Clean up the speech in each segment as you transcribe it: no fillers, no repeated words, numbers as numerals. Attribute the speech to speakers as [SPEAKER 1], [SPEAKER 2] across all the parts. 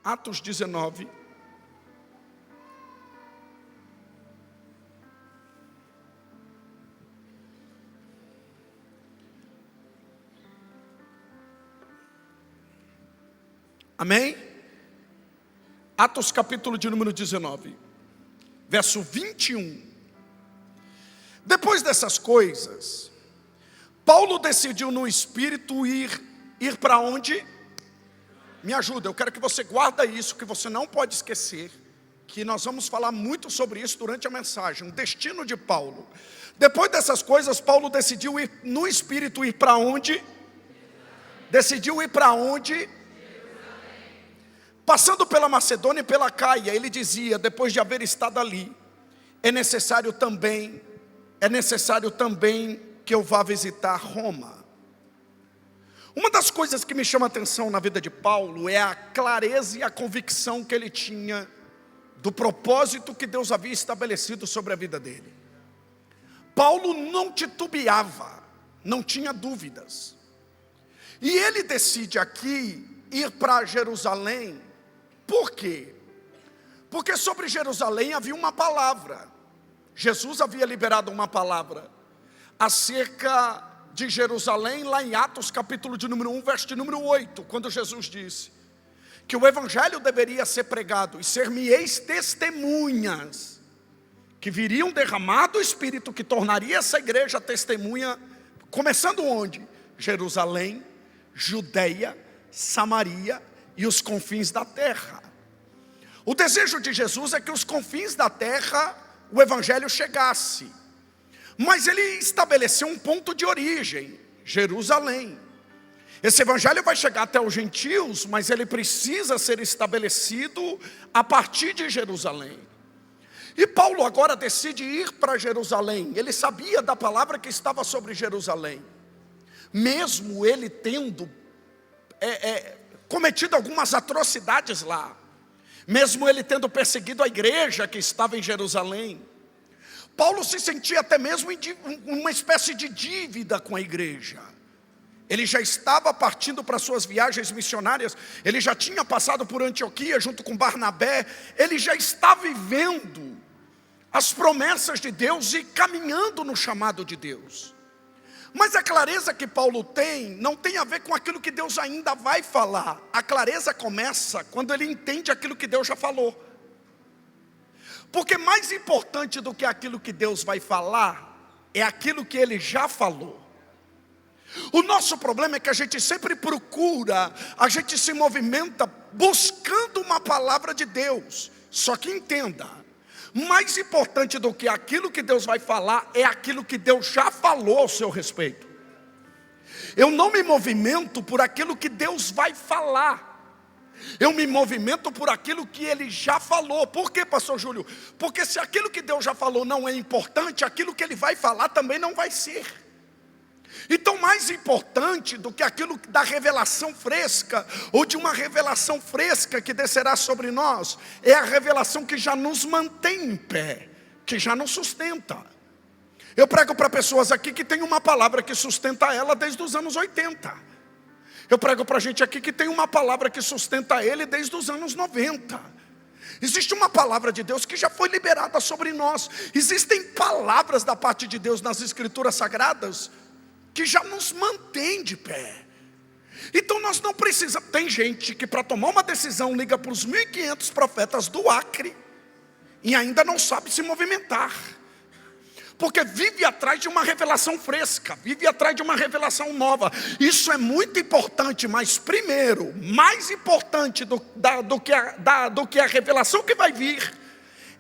[SPEAKER 1] Atos 19. Amém? Atos capítulo de número 19, verso 21. Depois dessas coisas, Paulo decidiu no Espírito ir para onde? Me ajuda, eu quero que você guarde isso, que você não pode esquecer, que nós vamos falar muito sobre isso durante a mensagem, o destino de Paulo. Depois dessas coisas, Paulo decidiu ir no Espírito, ir para onde? Decidiu ir para onde? Passando pela Macedônia e pela Caia, ele dizia, depois de haver estado ali, é necessário também que eu vá visitar Roma. Uma das coisas que me chama a atenção na vida de Paulo é a clareza e a convicção que ele tinha do propósito que Deus havia estabelecido sobre a vida dele. Paulo não titubeava, não tinha dúvidas. E ele decide aqui ir para Jerusalém. Por quê? Porque sobre Jerusalém havia uma palavra. Jesus havia liberado uma palavra acerca de Jerusalém, lá em Atos capítulo de número 1, verso de número 8, quando Jesus disse que o evangelho deveria ser pregado, e ser-me-eis testemunhas, que viriam derramado o Espírito, que tornaria essa igreja testemunha, começando onde? Jerusalém, Judeia, Samaria e os confins da terra. O desejo de Jesus é que os confins da terra, o evangelho chegasse. Mas ele estabeleceu um ponto de origem, Jerusalém. Esse evangelho vai chegar até os gentios, mas ele precisa ser estabelecido a partir de Jerusalém. E Paulo agora decide ir para Jerusalém. Ele sabia da palavra que estava sobre Jerusalém. Mesmo ele tendo cometido algumas atrocidades lá, mesmo ele tendo perseguido a igreja que estava em Jerusalém, Paulo se sentia até mesmo em uma espécie de dívida com a igreja. Ele já estava partindo para suas viagens missionárias, ele já tinha passado por Antioquia junto com Barnabé, ele já está vivendo as promessas de Deus e caminhando no chamado de Deus. Mas a clareza que Paulo tem, não tem a ver com aquilo que Deus ainda vai falar. A clareza começa quando ele entende aquilo que Deus já falou. Porque mais importante do que aquilo que Deus vai falar, é aquilo que Ele já falou. O nosso problema é que a gente sempre procura, a gente se movimenta buscando uma palavra de Deus. Só que entenda, mais importante do que aquilo que Deus vai falar, é aquilo que Deus já falou ao seu respeito. Eu não me movimento por aquilo que Deus vai falar, eu me movimento por aquilo que Ele já falou. Por quê, pastor Júlio? Porque se aquilo que Deus já falou não é importante, aquilo que Ele vai falar também não vai ser. Então mais importante do que aquilo da revelação fresca, ou de uma revelação fresca que descerá sobre nós, é a revelação que já nos mantém em pé, que já nos sustenta. Eu prego para pessoas aqui que tem uma palavra que sustenta ela desde os anos 80. Eu prego para gente aqui que tem uma palavra que sustenta ele desde os anos 90. Existe uma palavra de Deus que já foi liberada sobre nós. Existem palavras da parte de Deus nas Escrituras Sagradas que já nos mantém de pé. Então nós não precisamos. Tem gente que para tomar uma decisão liga para os 1.500 profetas do Acre e ainda não sabe se movimentar, porque vive atrás de uma revelação fresca, vive atrás de uma revelação nova. Isso é muito importante, mas primeiro, mais importante do que a revelação que vai vir,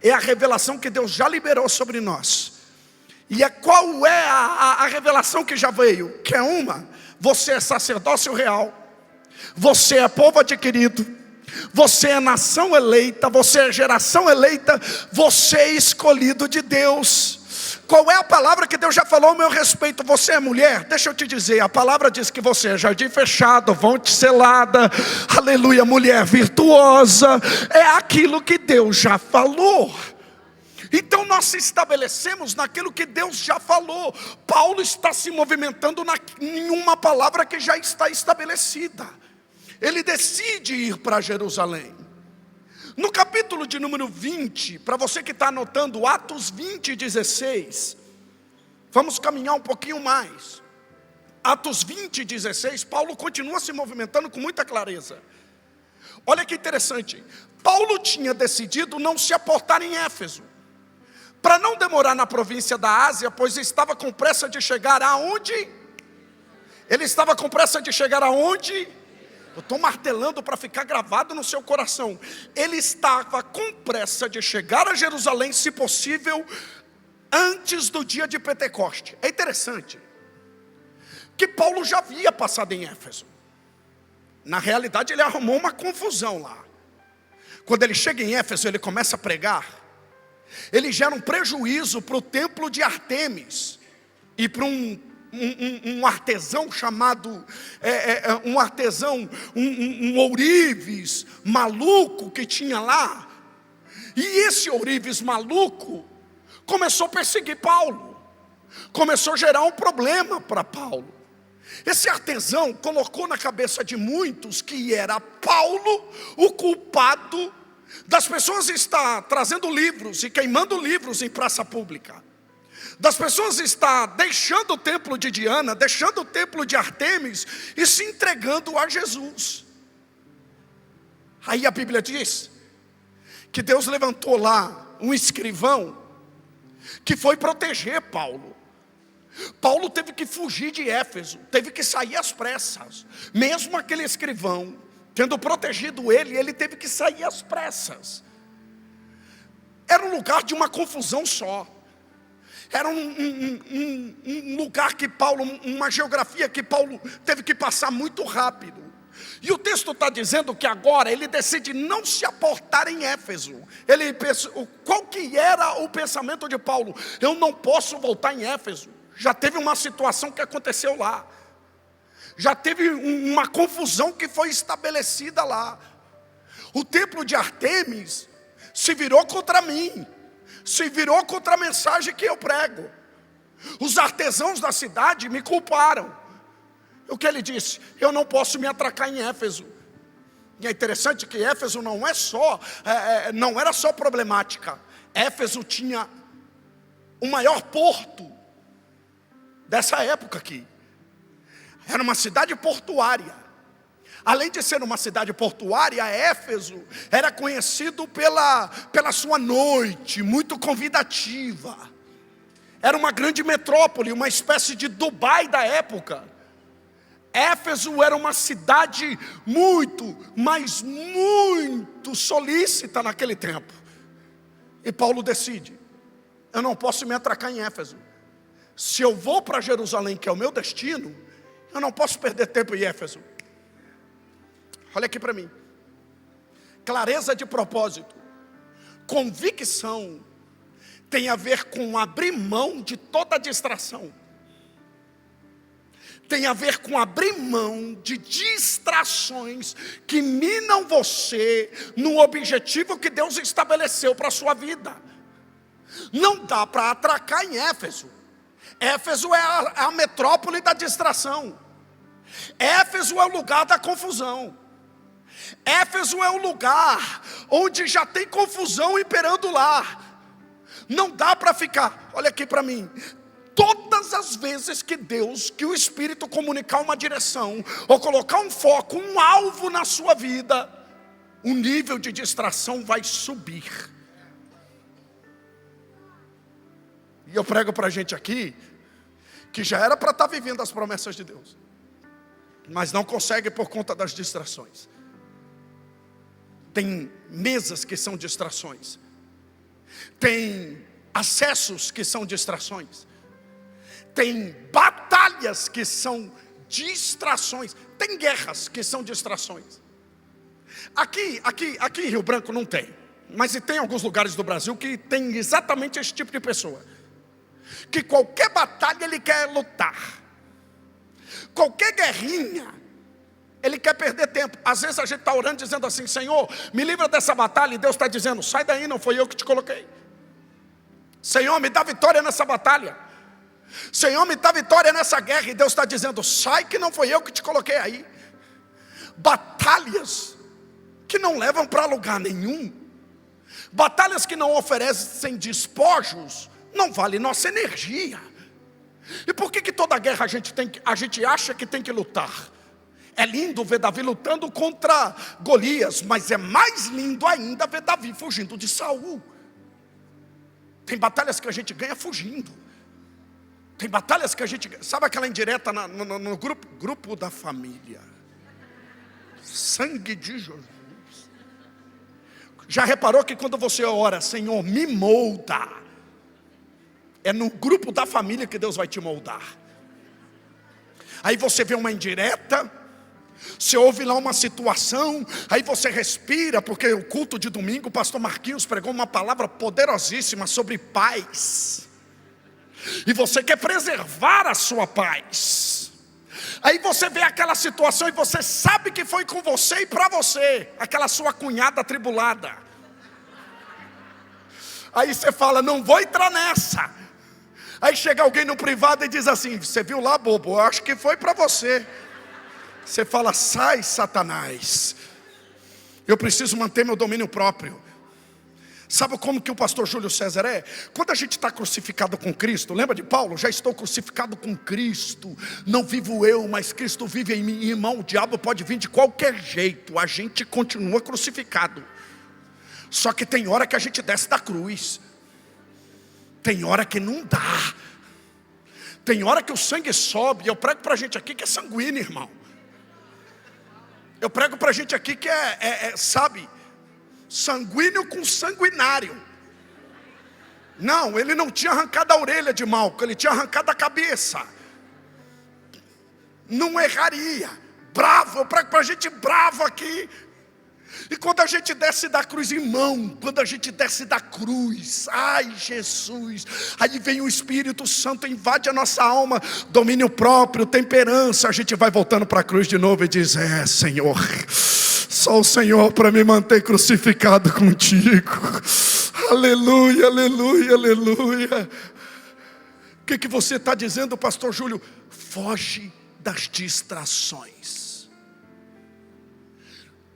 [SPEAKER 1] é a revelação que Deus já liberou sobre nós. E qual é a revelação que já veio? Que é uma: você é sacerdócio real, você é povo adquirido, você é nação eleita, você é geração eleita, você é escolhido de Deus. Qual é a palavra que Deus já falou ao meu respeito? Você é mulher? Deixa eu te dizer, a palavra diz que você é jardim fechado, fonte selada, aleluia, mulher virtuosa. É aquilo que Deus já falou. Então nós se estabelecemos naquilo que Deus já falou. Paulo está se movimentando em uma palavra que já está estabelecida. Ele decide ir para Jerusalém. No capítulo de número 20, para você que está anotando, Atos 20, 16, vamos caminhar um pouquinho mais. Atos 20, 16, Paulo continua se movimentando com muita clareza. Olha que interessante, Paulo tinha decidido não se aportar em Éfeso, para não demorar na província da Ásia, pois estava com pressa de chegar aonde? Ele estava com pressa de chegar aonde? Eu estou martelando para ficar gravado no seu coração. Ele estava com pressa de chegar a Jerusalém, se possível, antes do dia de Pentecoste. É interessante que Paulo já havia passado em Éfeso. Na realidade, ele arrumou uma confusão lá. Quando ele chega em Éfeso, ele começa a pregar. Ele gera um prejuízo para o templo de Artemis e para um artesão chamado, um ourives maluco que tinha lá. E esse ourives maluco começou a perseguir Paulo, começou a gerar um problema para Paulo. Esse artesão colocou na cabeça de muitos que era Paulo o culpado das pessoas estar trazendo livros e queimando livros em praça pública, das pessoas estar deixando o templo de Diana, deixando o templo de Artemis e se entregando a Jesus. Aí a Bíblia diz que Deus levantou lá um escrivão que foi proteger Paulo. Paulo teve que fugir de Éfeso, teve que sair às pressas. Mesmo aquele escrivão tendo protegido ele, ele teve que sair às pressas. Era um lugar de uma confusão só. Era um lugar que Paulo, uma geografia que Paulo teve que passar muito rápido. E o texto está dizendo que agora ele decide não se aportar em Éfeso. Ele pensa, qual que era o pensamento de Paulo? Eu não posso voltar em Éfeso. Já teve uma situação que aconteceu lá. Já teve uma confusão que foi estabelecida lá. O templo de Artemis se virou contra mim, se virou contra a mensagem que eu prego. Os artesãos da cidade me culparam. O que ele disse? Eu não posso me atracar em Éfeso. E é interessante que Éfeso não era só problemática. Éfeso tinha o maior porto dessa época aqui. Era uma cidade portuária. Além de ser uma cidade portuária, Éfeso era conhecido pela sua noite, muito convidativa. Era uma grande metrópole, uma espécie de Dubai da época. Éfeso era uma cidade muito, mas muito solícita naquele tempo. E Paulo decide, eu não posso me atracar em Éfeso. Se eu vou para Jerusalém, que é o meu destino, eu não posso perder tempo em Éfeso. Olha aqui para mim. Clareza de propósito, convicção, tem a ver com abrir mão de toda distração. Tem a ver com abrir mão de distrações que minam você no objetivo que Deus estabeleceu para a sua vida. Não dá para atracar em Éfeso. Éfeso é a metrópole da distração. Éfeso é o lugar da confusão. Éfeso é o lugar onde já tem confusão imperando lá. Não dá para ficar, olha aqui para mim. Todas as vezes que o Espírito comunicar uma direção, ou colocar um foco, um alvo na sua vida, o nível de distração vai subir. E eu prego para a gente aqui, que já era para estar vivendo as promessas de Deus, mas não consegue por conta das distrações. Tem mesas que são distrações. Tem acessos que são distrações. Tem batalhas que são distrações. Tem guerras que são distrações. Aqui em Rio Branco não tem. Mas tem alguns lugares do Brasil que tem exatamente esse tipo de pessoa. Que qualquer batalha ele quer lutar. Qualquer guerrinha ele quer perder tempo. Às vezes a gente está orando dizendo assim, Senhor, me livra dessa batalha. E Deus está dizendo, sai daí, não foi eu que te coloquei. Senhor, me dá vitória nessa batalha. Senhor, me dá vitória nessa guerra. E Deus está dizendo, sai que não foi eu que te coloquei aí. Batalhas que não levam para lugar nenhum. Batalhas que não oferecem despojos não valem nossa energia. E por que toda guerra a gente acha que tem que lutar? É lindo ver Davi lutando contra Golias, mas é mais lindo ainda ver Davi fugindo de Saul. Tem batalhas que a gente ganha fugindo. Tem batalhas que a gente... Sabe aquela indireta no grupo da família? Sangue de Jesus. Já reparou que quando você ora, Senhor, me molda, é no grupo da família que Deus vai te moldar. Aí você vê uma indireta, você ouve lá uma situação, aí você respira, porque o culto de domingo, o pastor Marquinhos pregou uma palavra poderosíssima sobre paz. E você quer preservar a sua paz. Aí você vê aquela situação e você sabe que foi com você e para você, aquela sua cunhada atribulada. Aí você fala, não vou entrar nessa. Aí chega alguém no privado e diz assim, você viu lá, bobo, eu acho que foi para você. Você fala, sai, Satanás. Eu preciso manter meu domínio próprio. Sabe como que o pastor Júlio César é? Quando a gente está crucificado com Cristo, lembra de Paulo? Já estou crucificado com Cristo, não vivo eu, mas Cristo vive em mim. Irmão, o diabo pode vir de qualquer jeito, a gente continua crucificado. Só que tem hora que a gente desce da cruz. Tem hora que não dá. Tem hora que o sangue sobe. Eu prego para a gente aqui que é sanguíneo, irmão. Eu prego para a gente aqui que sabe, sanguíneo com sanguinário. Não, ele não tinha arrancado a orelha de Malco, ele tinha arrancado a cabeça. Não erraria. Bravo, eu prego para a gente bravo aqui. E quando a gente desce da cruz, irmão, quando a gente desce da cruz, ai Jesus, aí vem o Espírito Santo, invade a nossa alma, domínio próprio, temperança, a gente vai voltando para a cruz de novo e diz, Senhor, só o Senhor para me manter crucificado contigo, aleluia, aleluia, aleluia. O que você está dizendo, pastor Júlio? Foge das distrações.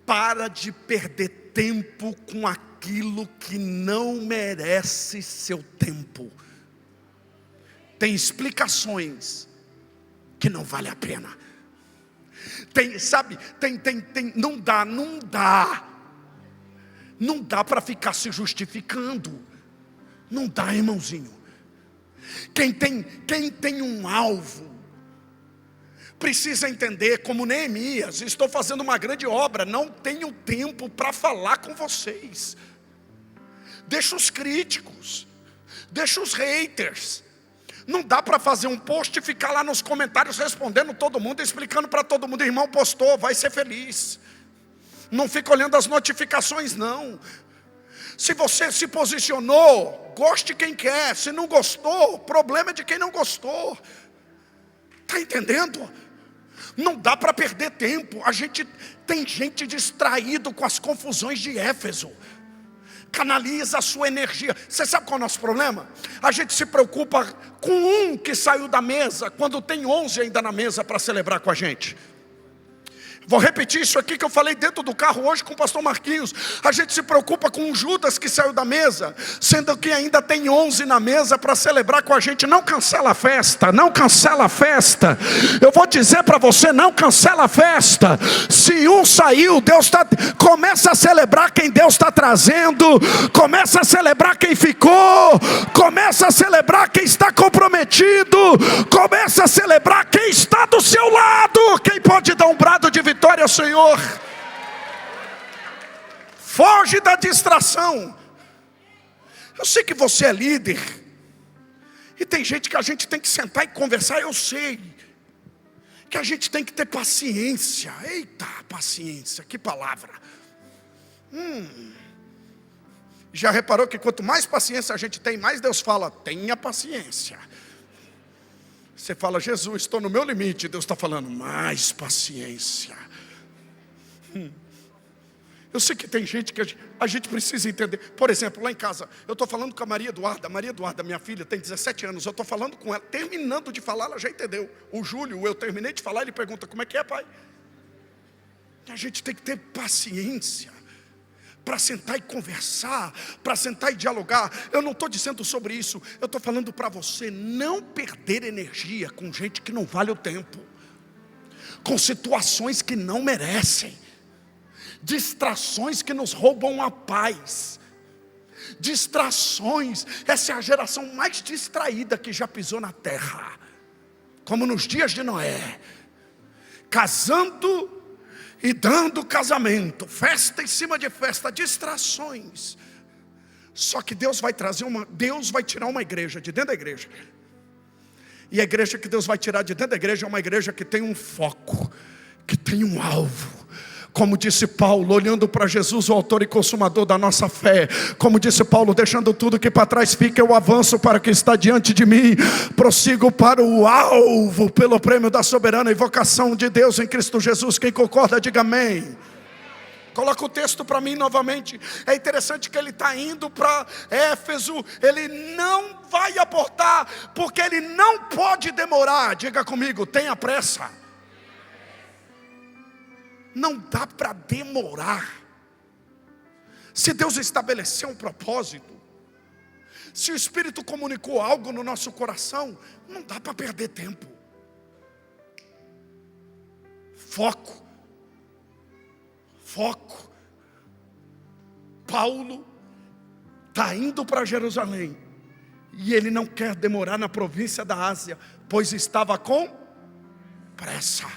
[SPEAKER 1] Para de perder tempo com aquilo que não merece seu tempo. Tem explicações que não vale a pena. Não dá para ficar se justificando. Não dá, irmãozinho. Quem tem um alvo precisa entender, como Neemias, estou fazendo uma grande obra, não tenho tempo para falar com vocês. Deixa os críticos, deixa os haters. Não dá para fazer um post e ficar lá nos comentários respondendo todo mundo, explicando para todo mundo, irmão postou, vai ser feliz. Não fica olhando as notificações não. Se você se posicionou, goste quem quer, se não gostou, o problema é de quem não gostou. Está entendendo? Não dá para perder tempo. Tem gente distraído com as confusões de Éfeso. Canaliza a sua energia. Você sabe qual é o nosso problema? A gente se preocupa com um que saiu da mesa, quando tem 11 ainda na mesa para celebrar com a gente. Vou repetir isso aqui que eu falei dentro do carro hoje com o pastor Marquinhos. A gente se preocupa com o Judas que saiu da mesa, sendo que ainda tem 11 na mesa para celebrar com a gente. Não cancela a festa, não cancela a festa. Eu vou dizer para você, não cancela a festa. Se um saiu, começa a celebrar quem Deus está trazendo. Começa a celebrar quem ficou. Começa a celebrar quem está comprometido. Começa a celebrar quem está do seu lado. Quem pode dar um brado de vitória ao Senhor? Foge da distração. Eu sei que você é líder, e tem gente que a gente tem que sentar e conversar. Eu sei que a gente tem que ter paciência. Eita, paciência, que palavra. Já reparou que quanto mais paciência a gente tem, mais Deus fala, tenha paciência. Você fala, Jesus, estou no meu limite. Deus está falando, mais paciência. Eu sei que tem gente que a gente precisa entender. Por exemplo, lá em casa, eu estou falando com a Maria Eduarda, minha filha, tem 17 anos. Eu estou falando com ela, terminando de falar, ela já entendeu. O Júlio, eu terminei de falar, ele pergunta, como é que é, pai? A gente tem que ter paciência. para sentar e conversar, para sentar e dialogar. Eu não estou dizendo sobre isso, eu estou falando para você não perder energia com gente que não vale o tempo, com situações que não merecem, distrações que nos roubam a paz. Distrações, essa é a geração mais distraída que já pisou na terra, como nos dias de Noé, casando e dando casamento, festa em cima de festa, distrações. Só que Deus vai tirar uma igreja de dentro da igreja, e a igreja que Deus vai tirar de dentro da igreja é uma igreja que tem um foco, que tem um alvo. Como disse Paulo, olhando para Jesus, o autor e consumador da nossa fé. Como disse Paulo, deixando tudo que para trás fica, eu avanço para o que está diante de mim. Prossigo para o alvo, pelo prêmio da soberana e vocação de Deus em Cristo Jesus. Quem concorda, diga amém. Coloca o texto para mim novamente. É interessante que ele está indo para Éfeso. Ele não vai abortar, porque ele não pode demorar. Diga comigo, tenha pressa. Não dá para demorar. Se Deus estabeleceu um propósito, se o Espírito comunicou algo no nosso coração, não dá para perder tempo. Foco. Paulo está indo para Jerusalém, e ele não quer demorar na província da Ásia, pois estava com pressa.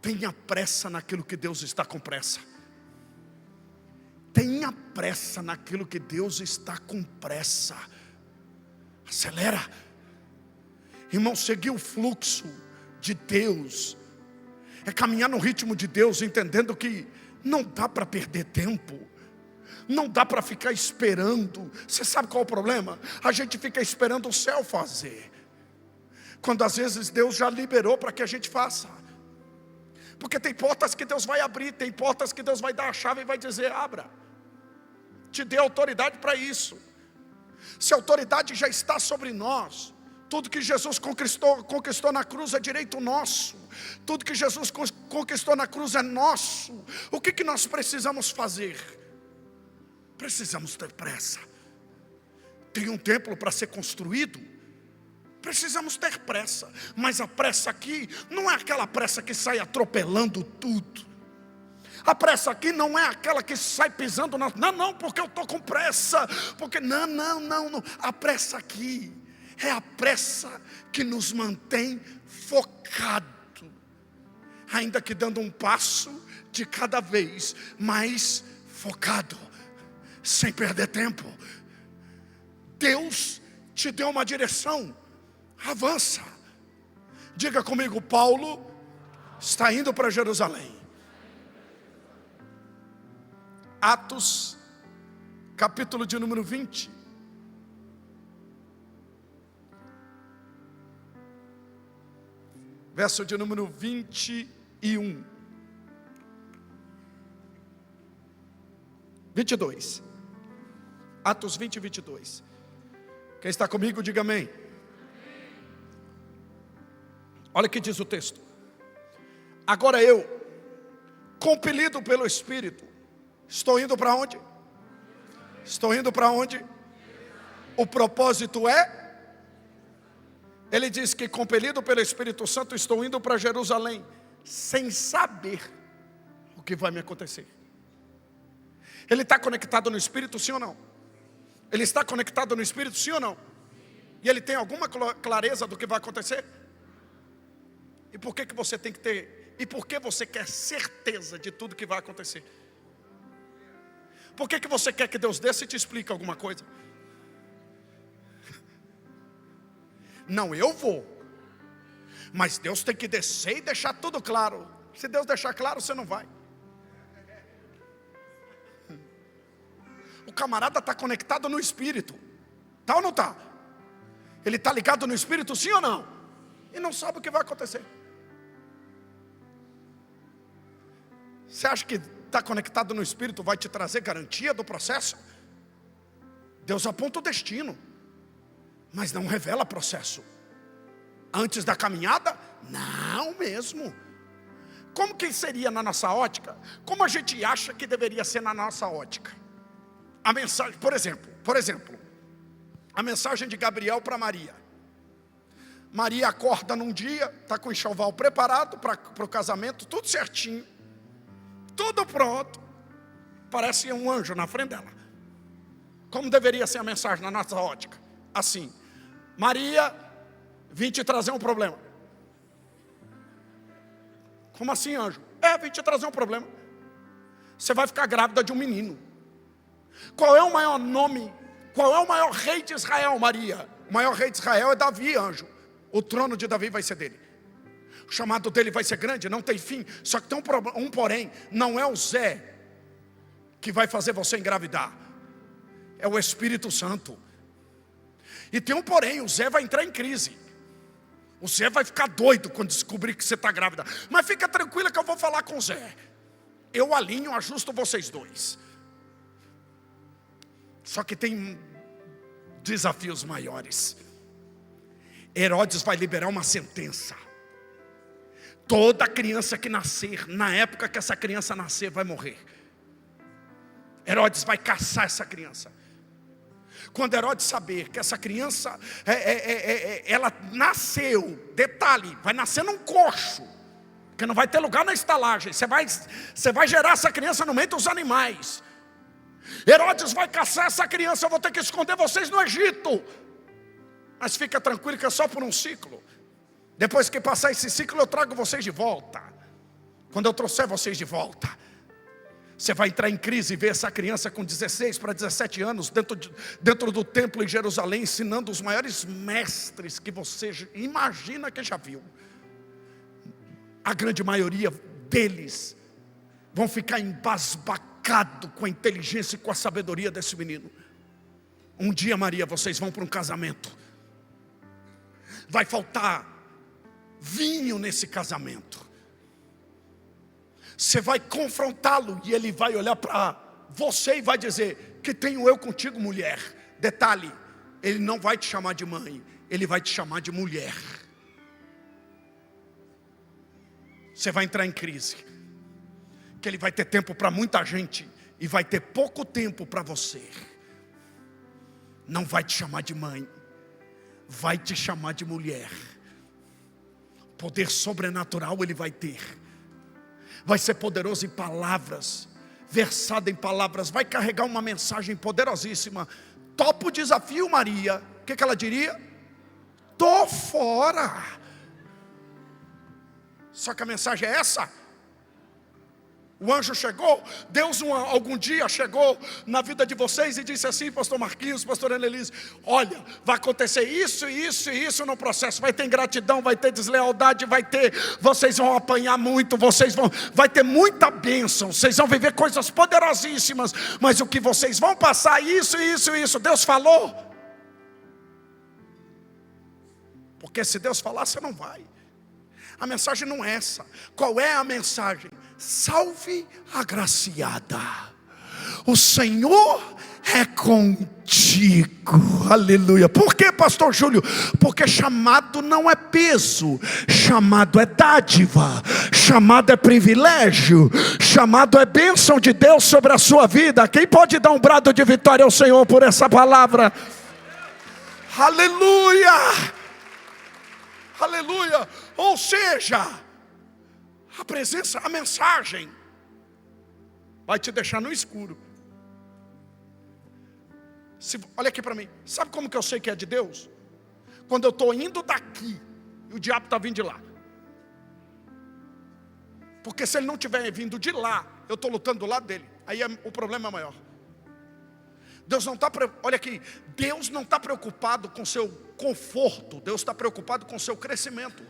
[SPEAKER 1] Tenha pressa naquilo que Deus está com pressa. Tenha pressa naquilo que Deus está com pressa. Acelera. Irmão, seguir o fluxo de Deus é caminhar no ritmo de Deus, entendendo que não dá para perder tempo. Não dá para ficar esperando. Você sabe qual é o problema? A gente fica esperando o céu fazer, quando às vezes Deus já liberou para que a gente faça. Porque tem portas que Deus vai abrir, tem portas que Deus vai dar a chave e vai dizer, abra. Te dê autoridade para isso. Se a autoridade já está sobre nós, tudo que Jesus conquistou na cruz é direito nosso. Tudo que Jesus conquistou na cruz é nosso. O que nós precisamos fazer? Precisamos ter pressa. Tem um templo para ser construído? Precisamos ter pressa. Mas a pressa aqui não é aquela pressa que sai atropelando tudo. A pressa aqui não é aquela que sai pisando na... Não, porque eu estou com pressa. Porque não. A pressa aqui é a pressa que nos mantém focado, ainda que dando um passo de cada vez, mais focado, sem perder tempo. Deus te deu uma direção. Avança. Diga comigo, Paulo está indo para Jerusalém. Atos, capítulo de número 20. Verso de número 21. 22. Atos 20 e 22. Quem está comigo, diga amém. Olha o que diz o texto. Agora eu, compelido pelo Espírito, estou indo para onde? Estou indo para onde? O propósito é? Ele diz que compelido pelo Espírito Santo, estou indo para Jerusalém, sem saber o que vai me acontecer. Ele está conectado no Espírito, sim ou não? Ele está conectado no Espírito, sim ou não? E ele tem alguma clareza do que vai acontecer? E por que você tem que ter? E por que você quer certeza de tudo que vai acontecer? Por que você quer que Deus desça e te explique alguma coisa? Não, eu vou, mas Deus tem que descer e deixar tudo claro. Se Deus deixar claro, você não vai. O camarada está conectado no Espírito. Está ou não está? Ele está ligado no Espírito, sim ou não? E não sabe o que vai acontecer. Você acha que estar conectado no Espírito vai te trazer garantia do processo? Deus aponta o destino, mas não revela processo. Antes da caminhada, não mesmo. como que seria na nossa ótica? Como a gente acha que deveria ser na nossa ótica? A mensagem, por exemplo, a mensagem de Gabriel para Maria. Maria acorda num dia, está com o enxoval preparado para o casamento, tudo certinho, tudo pronto. Parece um anjo na frente dela. Como deveria ser a mensagem na nossa ótica? Assim: Maria, vim te trazer um problema. Como assim, anjo? Vim te trazer um problema. Você vai ficar grávida de um menino. Qual é o maior nome? Qual é o maior rei de Israel, Maria? O maior rei de Israel é Davi, anjo. O trono de Davi vai ser dele. O chamado dele vai ser grande, não tem fim. Só que tem um porém, não é o Zé que vai fazer você engravidar. É o Espírito Santo. E tem um porém, o Zé vai entrar em crise. O Zé vai ficar doido quando descobrir que você está grávida. Mas fica tranquila que eu vou falar com o Zé. Eu alinho, ajusto vocês dois. Só que tem desafios maiores. Herodes vai liberar uma sentença. Toda criança que nascer, na época que essa criança nascer, vai morrer. Herodes vai caçar essa criança. Quando Herodes saber que essa criança, ela nasceu, detalhe, vai nascer num coxo, porque não vai ter lugar na estalagem. Você vai gerar essa criança no meio dos animais. Herodes vai caçar essa criança, eu vou ter que esconder vocês no Egito. Mas fica tranquilo que é só por um ciclo. Depois que passar esse ciclo, eu trago vocês de volta. Quando eu trouxer vocês de volta, você vai entrar em crise e ver essa criança com 16 para 17 anos dentro do templo em Jerusalém, ensinando os maiores mestres que você imagina que já viu. A grande maioria deles vão ficar embasbacado com a inteligência e com a sabedoria desse menino. Um dia, Maria, vocês vão para um casamento. Vai faltar vinho nesse casamento. Você vai confrontá-lo e ele vai olhar para você e vai dizer: que tenho eu contigo, mulher? Detalhe, ele não vai te chamar de mãe, ele vai te chamar de mulher. Você vai entrar em crise, que ele vai ter tempo para muita gente e vai ter pouco tempo para você. Não vai te chamar de mãe, vai te chamar de mulher. Poder sobrenatural ele vai ter. Vai ser poderoso em palavras, versado em palavras, vai carregar uma mensagem poderosíssima. Topa o desafio, Maria. O que ela diria? Tô fora. Só que a mensagem é essa. O anjo chegou, Deus algum dia chegou na vida de vocês e disse assim: pastor Marquinhos, pastor Annelise, olha, vai acontecer isso, isso e isso no processo. Vai ter ingratidão, vai ter deslealdade, vocês vão apanhar muito, vai ter muita bênção, vocês vão viver coisas poderosíssimas, mas o que vocês vão passar, isso, Deus falou. Porque se Deus falar, você não vai. A mensagem não é essa. Qual é a mensagem? Salve agraciada, o Senhor é contigo. Aleluia. Por que, pastor Júlio? Porque chamado não é peso, chamado é dádiva, chamado é privilégio, chamado é bênção de Deus sobre a sua vida. Quem pode dar um brado de vitória ao Senhor por essa palavra? Aleluia. Aleluia. Ou seja, a presença, a mensagem vai te deixar no escuro. Olha aqui para mim. Sabe como que eu sei que é de Deus? Quando eu estou indo daqui e o diabo está vindo de lá. Porque se ele não estiver vindo de lá, eu estou lutando do lado dele. Aí o problema é maior. Deus não está, olha aqui, Deus não está preocupado com o seu conforto. Deus está preocupado com o seu crescimento.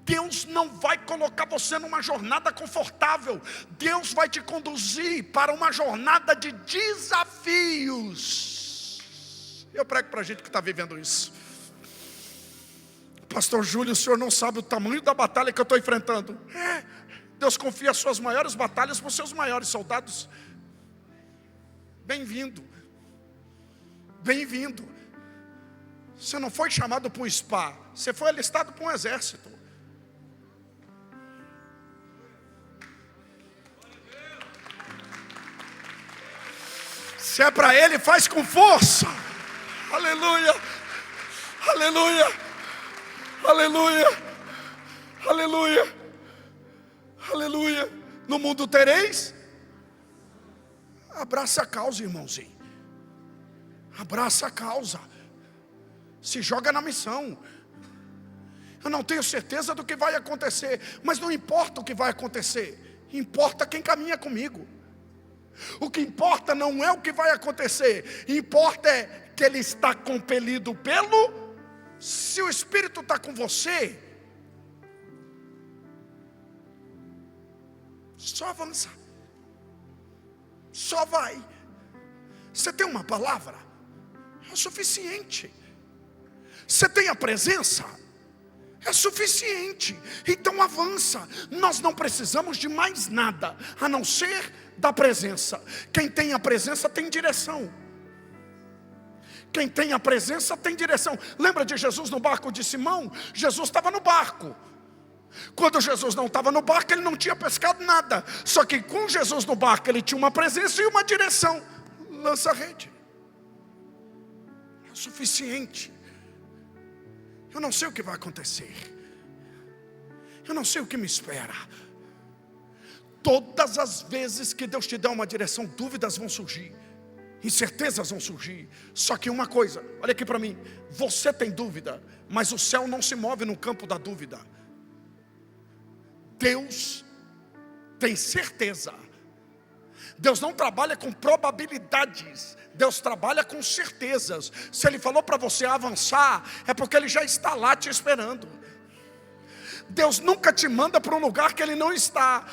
[SPEAKER 1] Deus não vai colocar você numa jornada confortável. Deus vai te conduzir para uma jornada de desafios. Eu prego para a gente que está vivendo isso. Pastor Júlio, o senhor não sabe o tamanho da batalha que eu estou enfrentando. Deus confia as suas maiores batalhas para os seus maiores soldados. Bem-vindo. Bem-vindo. Você não foi chamado para um spa, você foi alistado para um exército. Se é para Ele, faz com força. Aleluia, aleluia, aleluia, aleluia, aleluia. No mundo tereis. Abraça a causa, irmãozinho. Abraça a causa. Se joga na missão. Eu não tenho certeza do que vai acontecer, mas não importa o que vai acontecer, importa quem caminha comigo. O que importa não é o que vai acontecer, importa é que ele está compelido pelo. Se o Espírito está com você, só avança, só vai. Você tem uma palavra, é o suficiente. Você tem a presença, é suficiente. Então avança. Nós não precisamos de mais nada a não ser da presença. Quem tem a presença tem direção. Quem tem a presença tem direção. Lembra de Jesus no barco de Simão? Jesus estava no barco. Quando Jesus não estava no barco, ele não tinha pescado nada. Só que com Jesus no barco, ele tinha uma presença e uma direção. Lança a rede. É o suficiente. Eu não sei o que vai acontecer. Eu não sei o que me espera. Todas as vezes que Deus te dá uma direção, dúvidas vão surgir, incertezas vão surgir. Só que uma coisa, olha aqui para mim. Você tem dúvida, mas o céu não se move no campo da dúvida. Deus tem certeza. Deus não trabalha com probabilidades, Deus trabalha com certezas. Se Ele falou para você avançar, é porque Ele já está lá te esperando. Deus nunca te manda para um lugar que Ele não está.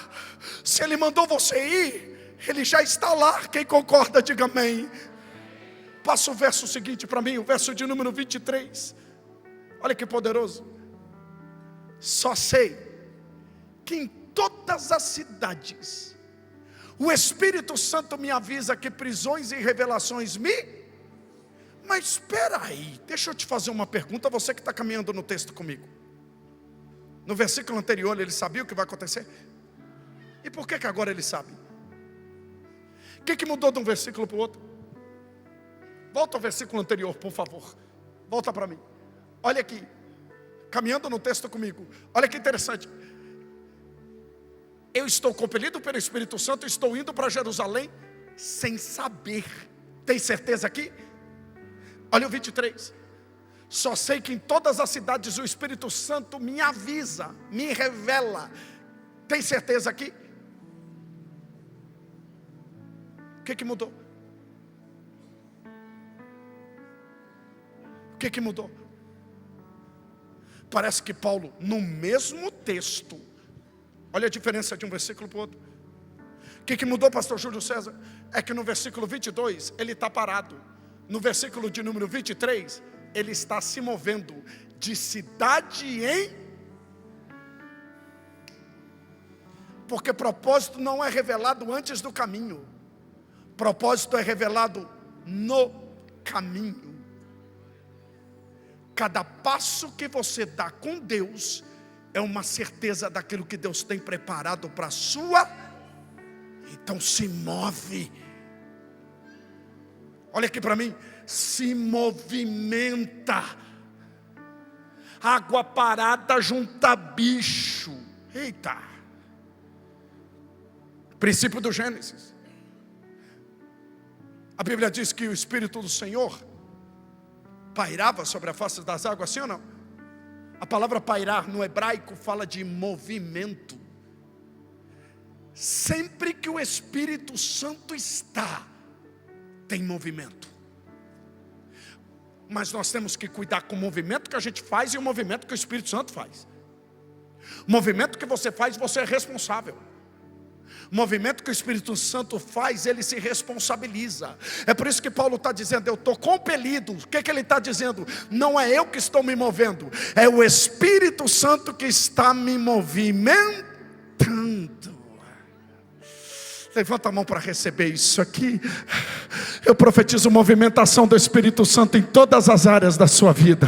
[SPEAKER 1] Se Ele mandou você ir, Ele já está lá. Quem concorda, diga amém. Passa o verso seguinte para mim, o verso de número 23. Olha que poderoso. Só sei que em todas as cidades o Espírito Santo me avisa que prisões e revelações Mas espera aí, deixa eu te fazer uma pergunta, você que está caminhando no texto comigo. No versículo anterior ele sabia o que vai acontecer? E por que agora ele sabe? O que mudou de um versículo para o outro? Volta ao versículo anterior, por favor. Volta para mim. Olha aqui, caminhando no texto comigo. Olha que interessante. Eu estou compelido pelo Espírito Santo, estou indo para Jerusalém sem saber. Tem certeza aqui? Olha o 23. Só sei que em todas as cidades o Espírito Santo me avisa, me revela. Tem certeza aqui? O que mudou? O que mudou? Parece que Paulo, no mesmo texto, olha a diferença de um versículo para o outro. O que mudou, pastor Júlio César? É que no versículo 22, ele está parado. No versículo de número 23, ele está se movendo de cidade em... Porque propósito não é revelado antes do caminho. Propósito é revelado no caminho. Cada passo que você dá com Deus é uma certeza daquilo que Deus tem preparado para a sua. Então se move. Olha aqui para mim. Se movimenta. Água parada junta bicho. Eita. Princípio do Gênesis. A Bíblia diz que o Espírito do Senhor pairava sobre a face das águas, sim ou não? A palavra pairar no hebraico fala de movimento. Sempre que o Espírito Santo está, tem movimento. Mas nós temos que cuidar com o movimento que a gente faz e o movimento que o Espírito Santo faz. O movimento que você faz, você é responsável. O movimento que o Espírito Santo faz, ele se responsabiliza. É por isso que Paulo está dizendo, eu estou compelido. O que ele está dizendo? Não é eu que estou me movendo, é o Espírito Santo que está me movimentando. Levanta a mão para receber isso aqui. Eu profetizo movimentação do Espírito Santo em todas as áreas da sua vida.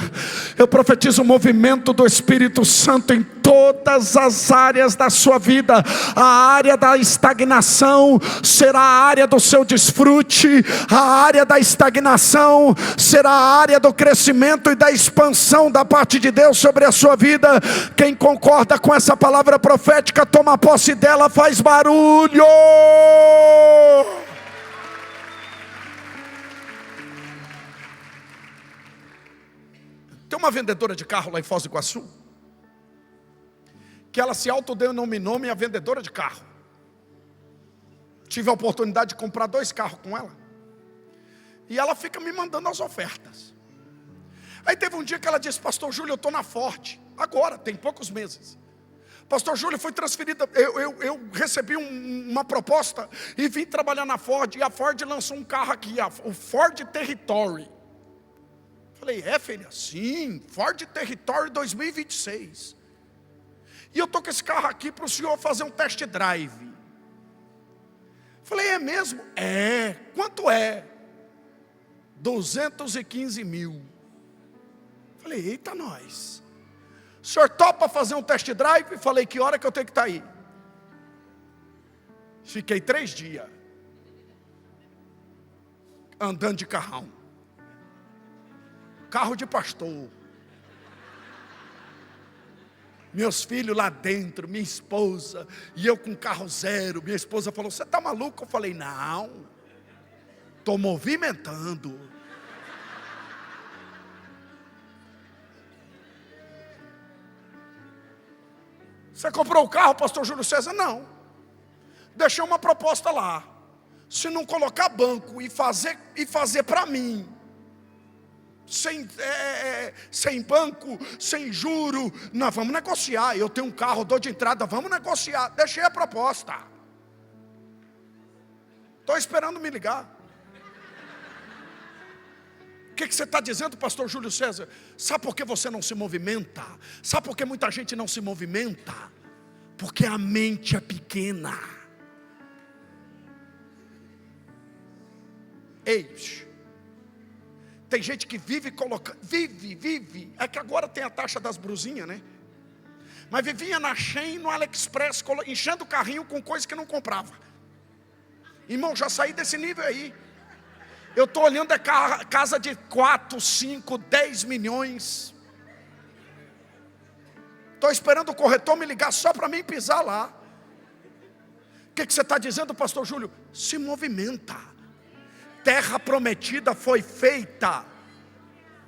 [SPEAKER 1] Eu profetizo o movimento do Espírito Santo em todas as áreas da sua vida. A área da estagnação será a área do seu desfrute. A área da estagnação será a área do crescimento e da expansão da parte de Deus sobre a sua vida. Quem concorda com essa palavra profética, toma posse dela, faz barulho. Tem uma vendedora de carro lá em Foz do Iguaçu, que ela se autodenominou minha vendedora de carro. Tive a oportunidade de comprar 2 carros com ela. E ela fica me mandando as ofertas. Aí teve um dia que ela disse: pastor Júlio, eu estou na Ford. Agora, tem poucos meses. Pastor Júlio, foi transferida, eu recebi uma proposta e vim trabalhar na Ford. E a Ford lançou um carro aqui, o Ford Territory. Falei: é, filha? Sim, Ford Territory 2026. E eu estou com esse carro aqui para o senhor fazer um test drive. Falei: é mesmo? É. Quanto é? 215 mil. Falei: eita nós. O senhor topa fazer um test drive? Falei: que hora que eu tenho que estar aí? Fiquei 3 dias andando de carrão. Carro de pastor. Meus filhos lá dentro, minha esposa, e eu com carro zero. Minha esposa falou: você está maluco? Eu falei: não, estou movimentando. Você comprou o carro, pastor Júlio César? Não. Deixei uma proposta lá. Se não colocar banco e fazer para mim, sem banco, sem juro, nós vamos negociar. Eu tenho um carro, dou de entrada, vamos negociar. Deixei a proposta. Estou esperando me ligar. O que você está dizendo, pastor Júlio César? Sabe por que você não se movimenta? Sabe por que muita gente não se movimenta? Porque a mente é pequena. Ei, tem gente que vive colocando, vive. É que agora tem a taxa das brusinhas, né? Mas vivia na Shein, no AliExpress, enchendo o carrinho com coisa que não comprava. Irmão, já saí desse nível aí. Eu estou olhando casa de 4, 5, 10 milhões. Estou esperando o corretor me ligar só para mim pisar lá. O que você está dizendo, pastor Júlio? Se movimenta. Terra prometida foi feita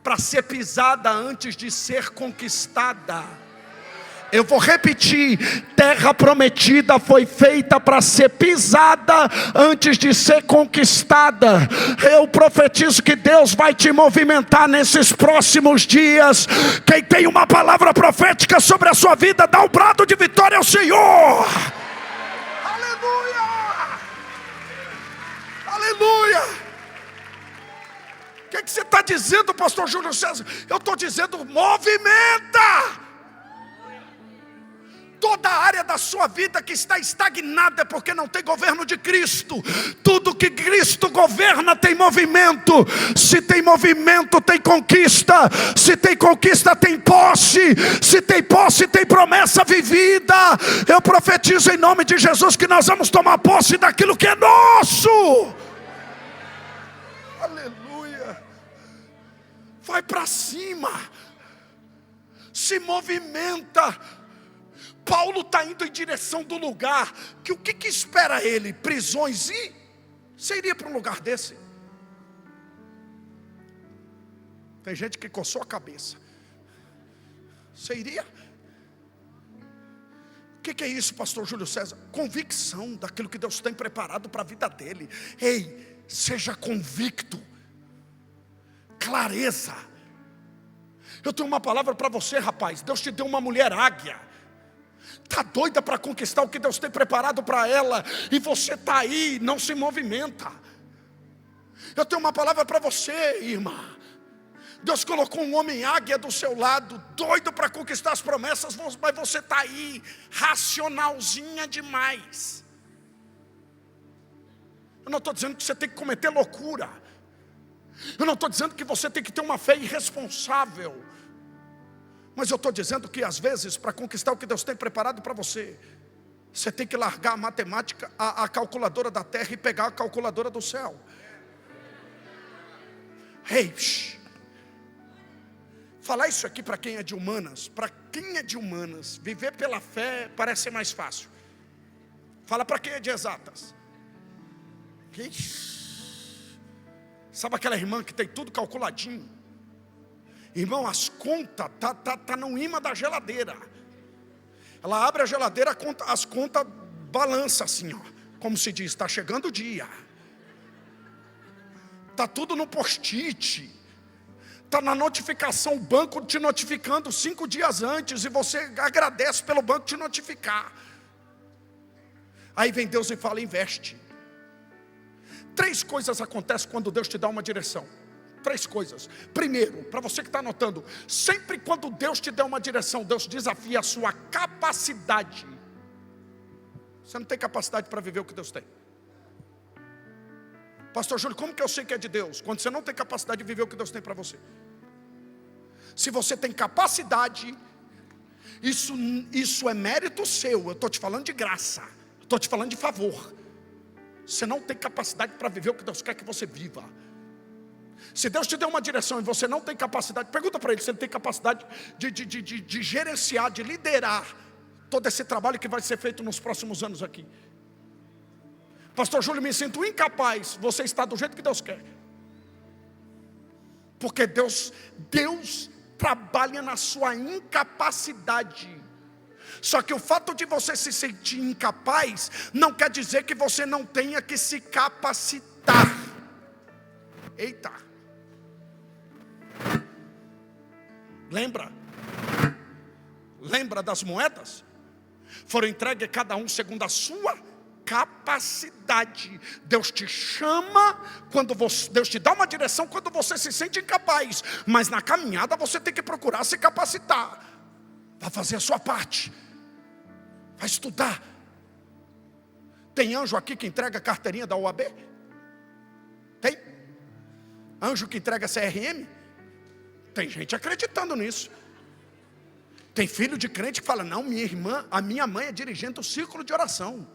[SPEAKER 1] para ser pisada antes de ser conquistada. Eu vou repetir: terra prometida foi feita para ser pisada antes de ser conquistada. Eu profetizo que Deus vai te movimentar nesses próximos dias. Quem tem uma palavra profética sobre a sua vida, dá um brado de vitória ao Senhor. Aleluia! Aleluia! O que você está dizendo, pastor Júlio César? Eu estou dizendo: movimenta! Toda a área da sua vida que está estagnada é porque não tem governo de Cristo. Tudo que Cristo governa tem movimento. Se tem movimento, tem conquista. Se tem conquista, tem posse. Se tem posse, tem promessa vivida. Eu profetizo em nome de Jesus que nós vamos tomar posse daquilo que é nosso. Aleluia. Vai para cima. Se movimenta. Paulo está indo em direção do lugar que o que espera ele? Prisões. E você iria para um lugar desse? Tem gente que coçou a cabeça. Você iria? O que é isso, pastor Júlio César? Convicção daquilo que Deus tem preparado para a vida dele. Ei, seja convicto. Clareza. Eu tenho uma palavra para você, rapaz. Deus te deu uma mulher águia. Está doida para conquistar o que Deus tem preparado para ela, e você está aí, não se movimenta. Eu tenho uma palavra para você, irmã. Deus colocou um homem águia do seu lado, doido para conquistar as promessas, mas você está aí, racionalzinha demais. Eu não estou dizendo que você tem que cometer loucura. Eu não estou dizendo que você tem que ter uma fé irresponsável, mas eu estou dizendo que às vezes, para conquistar o que Deus tem preparado para você, você tem que largar a matemática, a calculadora da terra e pegar a calculadora do céu. Ei, falar isso aqui para quem é de humanas, viver pela fé parece ser mais fácil. Fala para quem é de exatas. Sabe aquela irmã que tem tudo calculadinho? Irmão, as contas tá no imã da geladeira. Ela abre a geladeira, as contas balança assim, ó, como se diz, está chegando o dia. Tá tudo no post-it. Está na notificação, o banco te notificando 5 dias antes, e você agradece pelo banco te notificar. Aí vem Deus e fala: investe. 3 coisas acontecem quando Deus te dá uma direção. 3 coisas. Primeiro, para você que está anotando, sempre quando Deus te der uma direção, Deus desafia a sua capacidade. Você não tem capacidade para viver o que Deus tem. Pastor Júlio, como que eu sei que é de Deus? Quando você não tem capacidade de viver o que Deus tem para você. Se você tem capacidade, isso é mérito seu. Eu estou te falando de graça, estou te falando de favor. Você não tem capacidade para viver o que Deus quer que você viva. Se Deus te deu uma direção e você não tem capacidade, pergunta para Ele se Ele tem capacidade de gerenciar, de liderar todo esse trabalho que vai ser feito nos próximos anos aqui. Pastor Júlio, me sinto incapaz. Você está do jeito que Deus quer. Porque Deus trabalha na sua incapacidade. Só que o fato de você se sentir incapaz não quer dizer que você não tenha que se capacitar. Eita. Lembra das moedas? Foram entregues cada um segundo a sua capacidade. Deus te chama Deus te dá uma direção quando você se sente incapaz, mas na caminhada você tem que procurar se capacitar. Vai fazer a sua parte, vai estudar. Tem anjo aqui que entrega a carteirinha da OAB? Tem? Anjo que entrega CRM? Tem gente acreditando nisso. Tem filho de crente que fala: não, a minha mãe é dirigente do círculo de oração.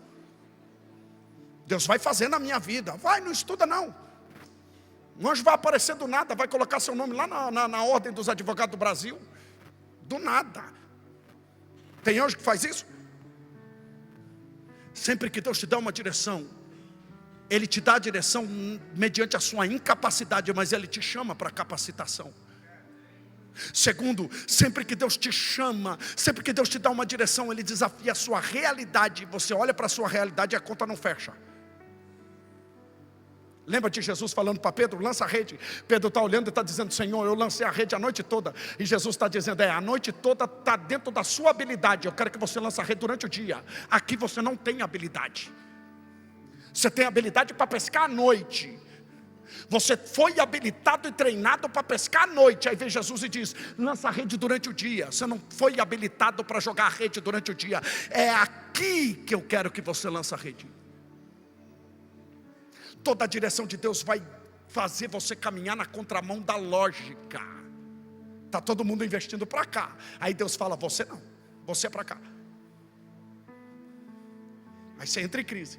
[SPEAKER 1] Deus vai fazer na minha vida. Vai, não estuda não. Um anjo vai aparecer do nada, vai colocar seu nome lá na ordem dos advogados do Brasil. Do nada. Tem anjo que faz isso? Sempre que Deus te dá uma direção, Ele te dá a direção mediante a sua incapacidade, mas Ele te chama para capacitação. Segundo, sempre que Deus te chama, sempre que Deus te dá uma direção, Ele desafia a sua realidade. Você olha para a sua realidade e a conta não fecha. Lembra de Jesus falando para Pedro: lança a rede. Pedro está olhando e está dizendo: Senhor, eu lancei a rede a noite toda. E Jesus está dizendo: a noite toda está dentro da sua habilidade. Eu quero que você lance a rede durante o dia. Aqui você não tem habilidade. Você tem habilidade para pescar à noite. Você foi habilitado e treinado para pescar à noite. Aí vem Jesus e diz: lança a rede durante o dia. Você não foi habilitado para jogar a rede durante o dia. É aqui que eu quero que você lance a rede. Toda a direção de Deus vai fazer você caminhar na contramão da lógica. Está todo mundo investindo para cá. Aí Deus fala: você não, você é para cá. Aí você entra em crise.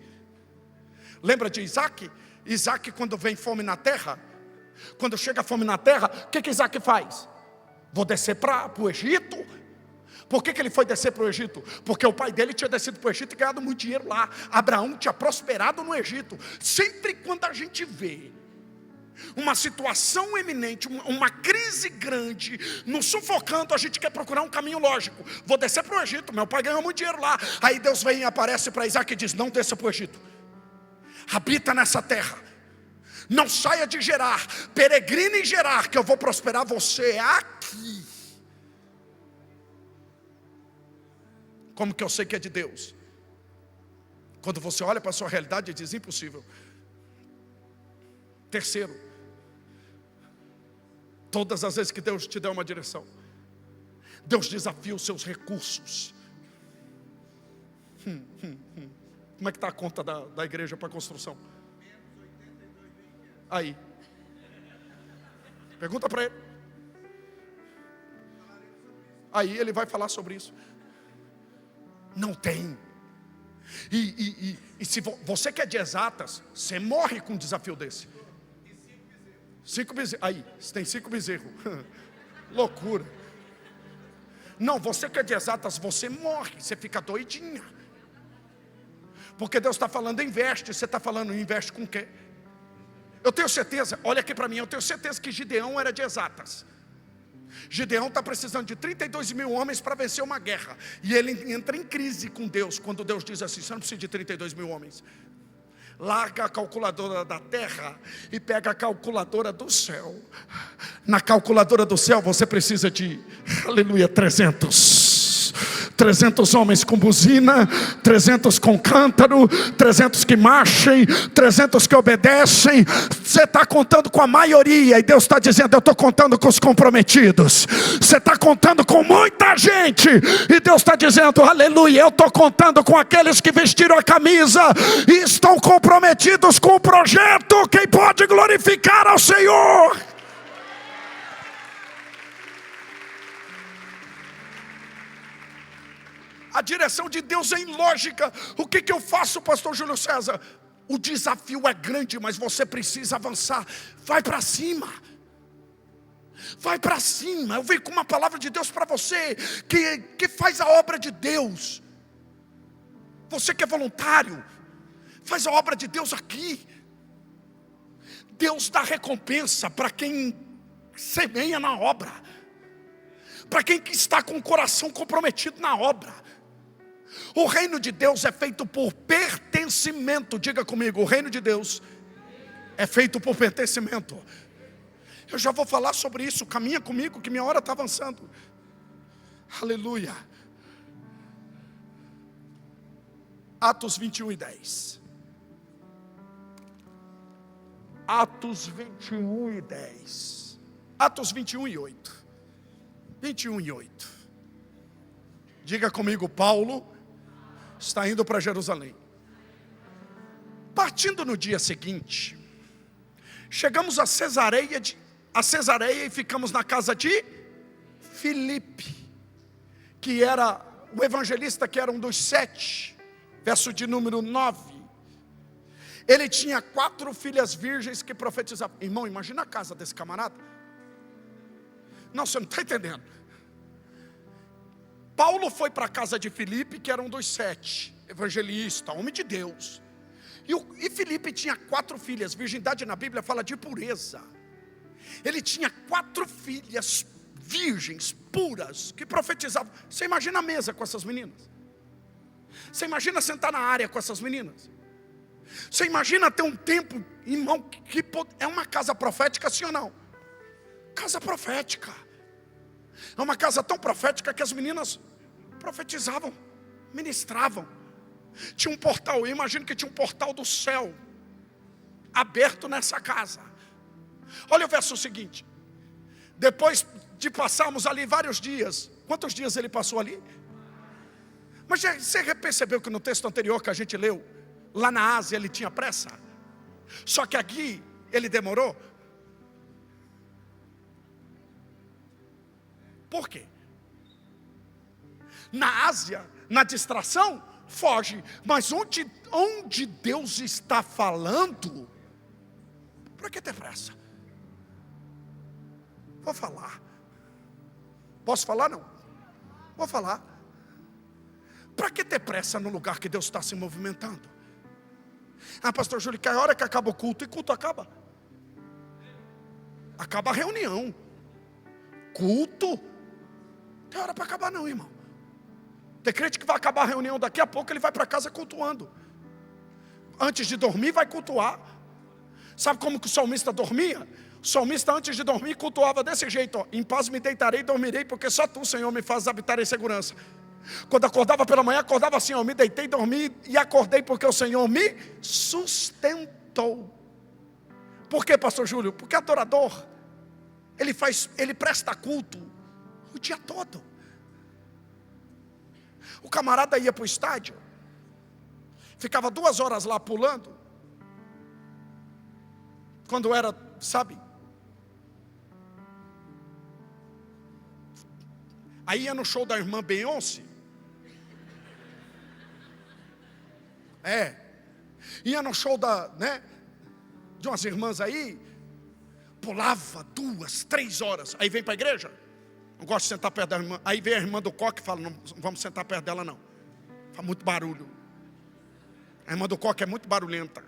[SPEAKER 1] Lembra de Isaac? Isaac, quando vem fome na terra, quando chega a fome na terra, o que Isaac faz? Vou descer para o Egito. Por que ele foi descer para o Egito? Porque o pai dele tinha descido para o Egito e ganhado muito dinheiro lá. Abraão tinha prosperado no Egito. Sempre quando a gente vê uma situação eminente, uma crise grande, nos sufocando, a gente quer procurar um caminho lógico. Vou descer para o Egito, meu pai ganhou muito dinheiro lá. Aí Deus vem e aparece para Isaac e diz: não desça para o Egito. Habita nessa terra. Não saia de Gerar. Peregrine em Gerar, que eu vou prosperar você aqui. Como que eu sei que é de Deus? Quando você olha para a sua realidade e diz: impossível. Terceiro, todas as vezes que Deus te der uma direção, Deus desafia os seus recursos. Como é que está a conta da igreja para a construção? Aí. Pergunta para ele. Aí ele vai falar sobre isso. Não tem. E se você que é de exatas, você morre com um desafio desse. 5 bezerros. Aí, você tem 5 bezerros. Loucura. Não, você que é de exatas, você morre, você fica doidinha. Porque Deus está falando investe, você está falando investe com o quê? Eu tenho certeza, olha aqui para mim, eu tenho certeza que Gideão era de exatas. Gideão está precisando de 32 mil homens para vencer uma guerra. E ele entra em crise com Deus, quando Deus diz assim: você não precisa de 32 mil homens. Larga a calculadora da terra e pega a calculadora do céu. Na calculadora do céu você precisa de, aleluia, 300 homens com buzina, 300 com cântaro, 300 que marchem, 300 que obedecem. Você está contando com a maioria e Deus está dizendo: eu estou contando com os comprometidos. Você está contando com muita gente e Deus está dizendo: aleluia, eu estou contando com aqueles que vestiram a camisa e estão comprometidos com o projeto. Quem pode glorificar ao Senhor? A direção de Deus é ilógica. O que eu faço, pastor Júlio César? O desafio é grande, mas você precisa avançar. Vai para cima. Vai para cima. Eu venho com uma palavra de Deus para você, que faz a obra de Deus. Você que é voluntário, faz a obra de Deus aqui. Deus dá recompensa para quem semeia na obra, para quem está com o coração comprometido na obra. O reino de Deus é feito por pertencimento. Diga comigo, o reino de Deus é feito por pertencimento. Eu já vou falar sobre isso. Caminha comigo que minha hora está avançando. Aleluia. Atos 21:10. Atos 21:10. Atos 21:8. 21:8. Diga comigo, Paulo está indo para Jerusalém. Partindo no dia seguinte, chegamos a Cesareia e ficamos na casa de Filipe, que era o evangelista, que era um dos 7, verso de número 9. Ele tinha 4 filhas virgens que profetizavam. Irmão, imagina a casa desse camarada. Não, você não está entendendo. Paulo foi para a casa de Filipe, que era um dos 7, evangelista, homem de Deus. E Filipe tinha 4 filhas. Virgindade na Bíblia fala de pureza. Ele tinha 4 filhas virgens, puras, que profetizavam. Você imagina a mesa com essas meninas? Você imagina sentar na área com essas meninas? Você imagina ter um tempo, irmão, que é uma casa profética, sim ou não? Casa profética. É uma casa tão profética que as meninas profetizavam, ministravam. Tinha um portal, eu imagino que tinha um portal do céu aberto nessa casa. Olha o verso seguinte. Depois de passarmos ali vários dias. Quantos dias ele passou ali? Mas você percebeu que no texto anterior que a gente leu, lá na Ásia ele tinha pressa? Só que aqui ele demorou. Por quê? Na Ásia, na distração, foge. Mas onde Deus está falando, para que ter pressa? Vou falar. Posso falar? Não. Vou falar. Para que ter pressa no lugar que Deus está se movimentando? Ah, pastor Júlio, que a hora que acaba o culto, e culto acaba? Acaba a reunião. Culto? Não tem hora para acabar não, irmão. Tem crente que vai acabar a reunião, daqui a pouco ele vai para casa cultuando. Antes de dormir vai cultuar. Sabe como que o salmista dormia? O salmista antes de dormir cultuava desse jeito, ó: em paz me deitarei e dormirei, porque só tu, Senhor, me fazes habitar em segurança. Quando acordava pela manhã, acordava assim, ó: me deitei, dormi e acordei, porque o Senhor me sustentou. Por quê, pastor Júlio? Porque adorador, ele presta culto o dia todo. O camarada ia para o estádio, ficava 2 horas lá pulando, quando era, sabe, Aí ia no show da irmã Beyoncé. Ia no show de umas irmãs aí, pulava 2, 3 horas. Aí vem para a igreja. Não gosto de sentar perto da irmã. Aí vem a irmã do coque e fala: não vamos sentar perto dela não, faz muito barulho. A irmã do coque é muito barulhenta.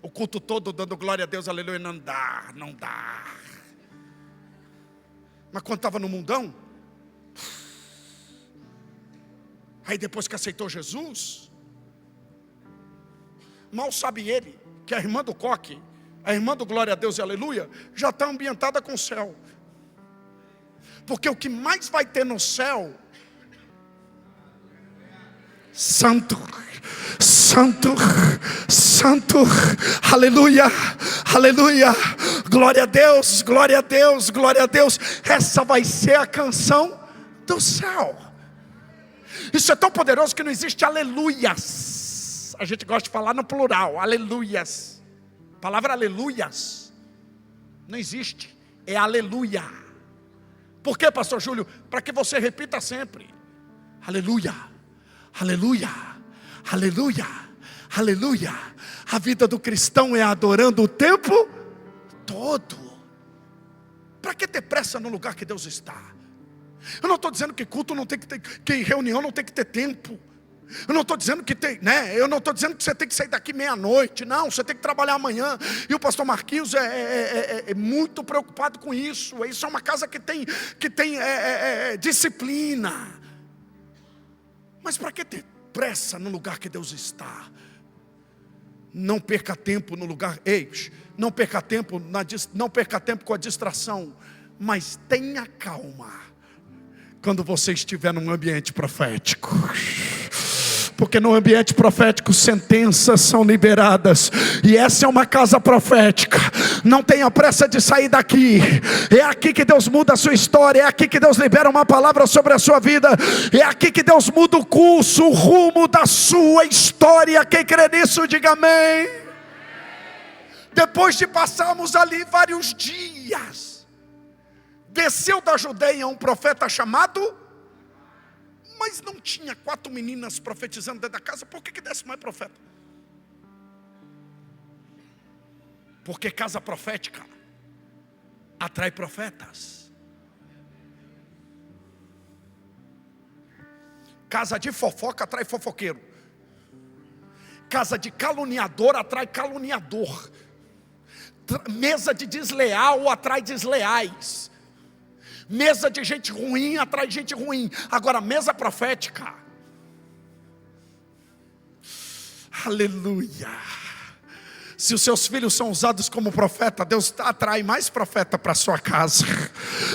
[SPEAKER 1] O culto todo dando glória a Deus, aleluia. Não dá. Mas quando estava no mundão, aí depois que aceitou Jesus, mal sabe ele que a irmã do coque, a irmã do glória a Deus e aleluia, já está ambientada com o céu. Porque o que mais vai ter no céu, santo, santo, santo, aleluia, aleluia, glória a Deus, glória a Deus, glória a Deus. Essa vai ser a canção do céu. Isso é tão poderoso que não existe aleluias. A gente gosta de falar no plural, aleluias. A palavra aleluias não existe, é aleluia. Por quê, pastor Júlio? Para que você repita sempre: aleluia, aleluia, aleluia, aleluia. A vida do cristão é adorando o tempo todo. Para que ter pressa no lugar que Deus está? Eu não estou dizendo que culto não tem que ter, que reunião não tem que ter tempo. Eu não estou dizendo que tem, eu não estou dizendo que você tem que sair daqui meia-noite. Não, você tem que trabalhar amanhã. E o pastor Marquinhos é muito preocupado com isso. Isso é uma casa que tem disciplina. Mas para que ter pressa no lugar que Deus está? Não perca tempo no lugar. Não perca tempo com a distração. Mas tenha calma quando você estiver num ambiente profético. Porque no ambiente profético sentenças são liberadas. E essa é uma casa profética. Não tenha pressa de sair daqui. É aqui que Deus muda a sua história. É aqui que Deus libera uma palavra sobre a sua vida. É aqui que Deus muda o curso, o rumo da sua história. Quem crê nisso, diga amém. Depois de passarmos ali vários dias, desceu da Judeia um profeta chamado... Mas não tinha 4 meninas profetizando dentro da casa. Por que desce mais profeta? Porque casa profética atrai profetas. Casa de fofoca atrai fofoqueiro. Casa de caluniador atrai caluniador. Mesa de desleal atrai desleais. Mesa de gente ruim atrai gente ruim. Agora, mesa profética, aleluia. Se os seus filhos são usados como profeta, Deus atrai mais profeta para a sua casa.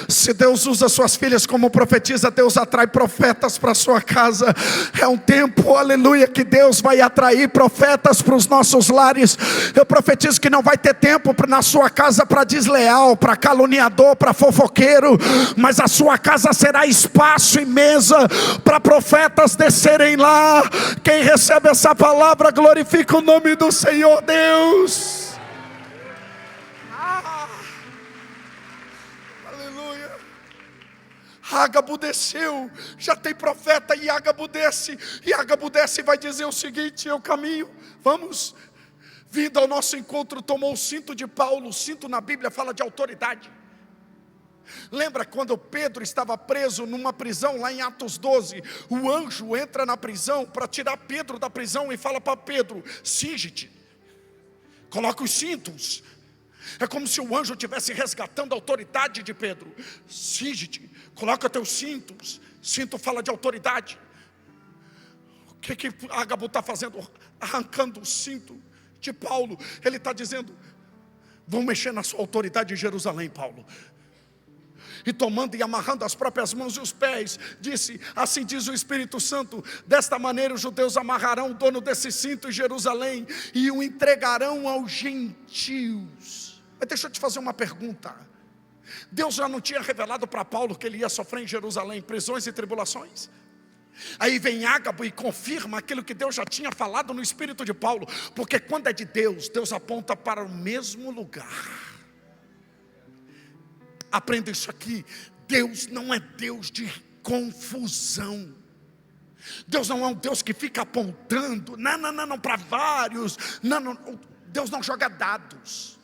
[SPEAKER 1] Se Deus usa suas filhas como profetisa, Deus atrai profetas para a sua casa. É um tempo, aleluia, que Deus vai atrair profetas para os nossos lares. Eu profetizo que não vai ter tempo na sua casa para desleal, para caluniador, para fofoqueiro. Mas a sua casa será espaço e mesa para profetas descerem lá. Quem recebe essa palavra glorifica o nome do Senhor Deus. Aleluia. Ágabo desceu, já tem profeta, e Ágabo desce e vai dizer o seguinte: eu caminho, vamos. Vindo ao nosso encontro, tomou o cinto de Paulo. O cinto na Bíblia fala de autoridade. Lembra quando Pedro estava preso numa prisão lá em Atos 12? O anjo entra na prisão para tirar Pedro da prisão e fala para Pedro: cinge-te, coloca os cintos. É como se o anjo estivesse resgatando a autoridade de Pedro. Cinge-te, coloca teus cintos. Cinto fala de autoridade. O que Ágabo está fazendo? Arrancando o cinto de Paulo. Ele está dizendo: vão mexer na sua autoridade em Jerusalém, Paulo. E tomando e amarrando as próprias mãos e os pés, disse: assim diz o Espírito Santo, desta maneira os judeus amarrarão o dono desse cinto em Jerusalém e o entregarão aos gentios. Mas deixa eu te fazer uma pergunta. Deus já não tinha revelado para Paulo que ele ia sofrer em Jerusalém prisões e tribulações? Aí vem Ágabo e confirma aquilo que Deus já tinha falado no espírito de Paulo. Porque quando é de Deus, Deus aponta para o mesmo lugar. Aprenda isso aqui: Deus não é Deus de confusão. Deus não é um Deus que fica apontando, não, para vários. Não, Deus não joga dados.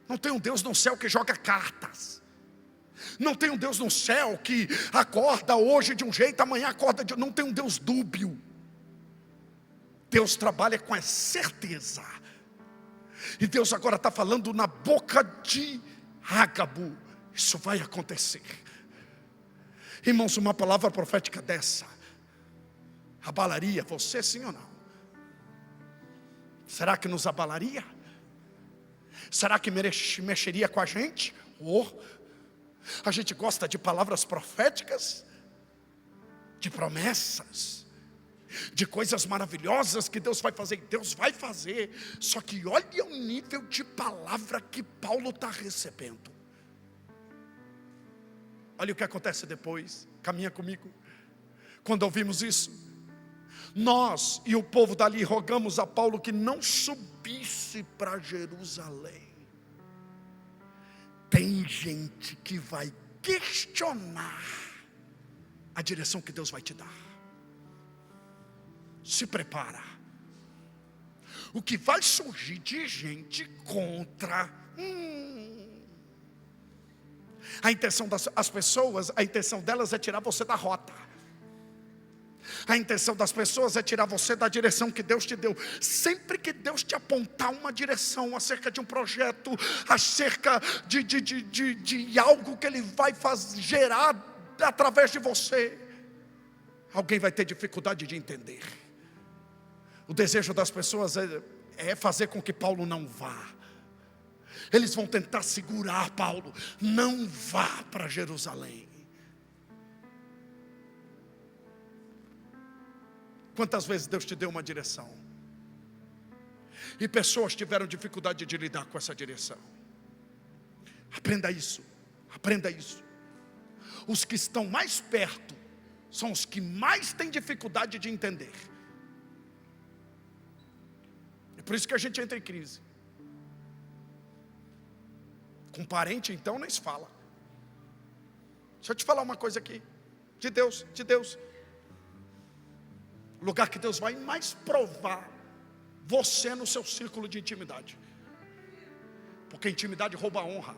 [SPEAKER 1] Não tem um Deus no céu que joga cartas. Não tem um Deus no céu que acorda hoje de um jeito, amanhã acorda de outro. Não tem um Deus dúbio. Deus trabalha com a certeza. E Deus agora está falando na boca de Ágabo: isso vai acontecer. Irmãos, uma palavra profética dessa abalaria você, sim ou não? Será que nos abalaria? Será que mexeria com a gente? A gente gosta de palavras proféticas, de promessas, de coisas maravilhosas que Deus vai fazer. Deus vai fazer. Só que olha o nível de palavra que Paulo está recebendo. Olha o que acontece depois. Caminha comigo. Quando ouvimos isso, nós e o povo dali rogamos a Paulo que não subisse para Jerusalém. Tem gente que vai questionar a direção que Deus vai te dar. Se prepara. O que vai surgir de gente contra a intenção das pessoas, a intenção delas é tirar você da rota. A intenção das pessoas é tirar você da direção que Deus te deu. Sempre que Deus te apontar uma direção acerca de um projeto, acerca de algo que Ele vai gerar através de você, alguém vai ter dificuldade de entender. O desejo das pessoas é fazer com que Paulo não vá. Eles vão tentar segurar Paulo: não vá para Jerusalém. Quantas vezes Deus te deu uma direção e pessoas tiveram dificuldade de lidar com essa direção? Aprenda isso, aprenda isso. Os que estão mais perto são os que mais têm dificuldade de entender. É por isso que a gente entra em crise. Com parente então nem se fala. Deixa eu te falar uma coisa aqui, de Deus. O lugar que Deus vai mais provar você no seu círculo de intimidade. Porque intimidade rouba a honra.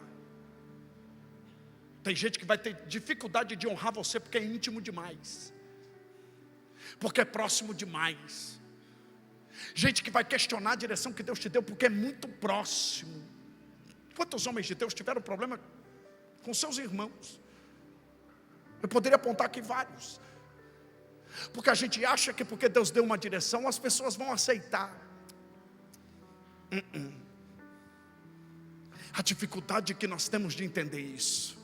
[SPEAKER 1] Tem gente que vai ter dificuldade de honrar você porque é íntimo demais, porque é próximo demais. Gente que vai questionar a direção que Deus te deu porque é muito próximo. Quantos homens de Deus tiveram problema com seus irmãos? Eu poderia apontar aqui vários. Porque a gente acha que porque Deus deu uma direção, as pessoas vão aceitar. A dificuldade que nós temos de entender isso.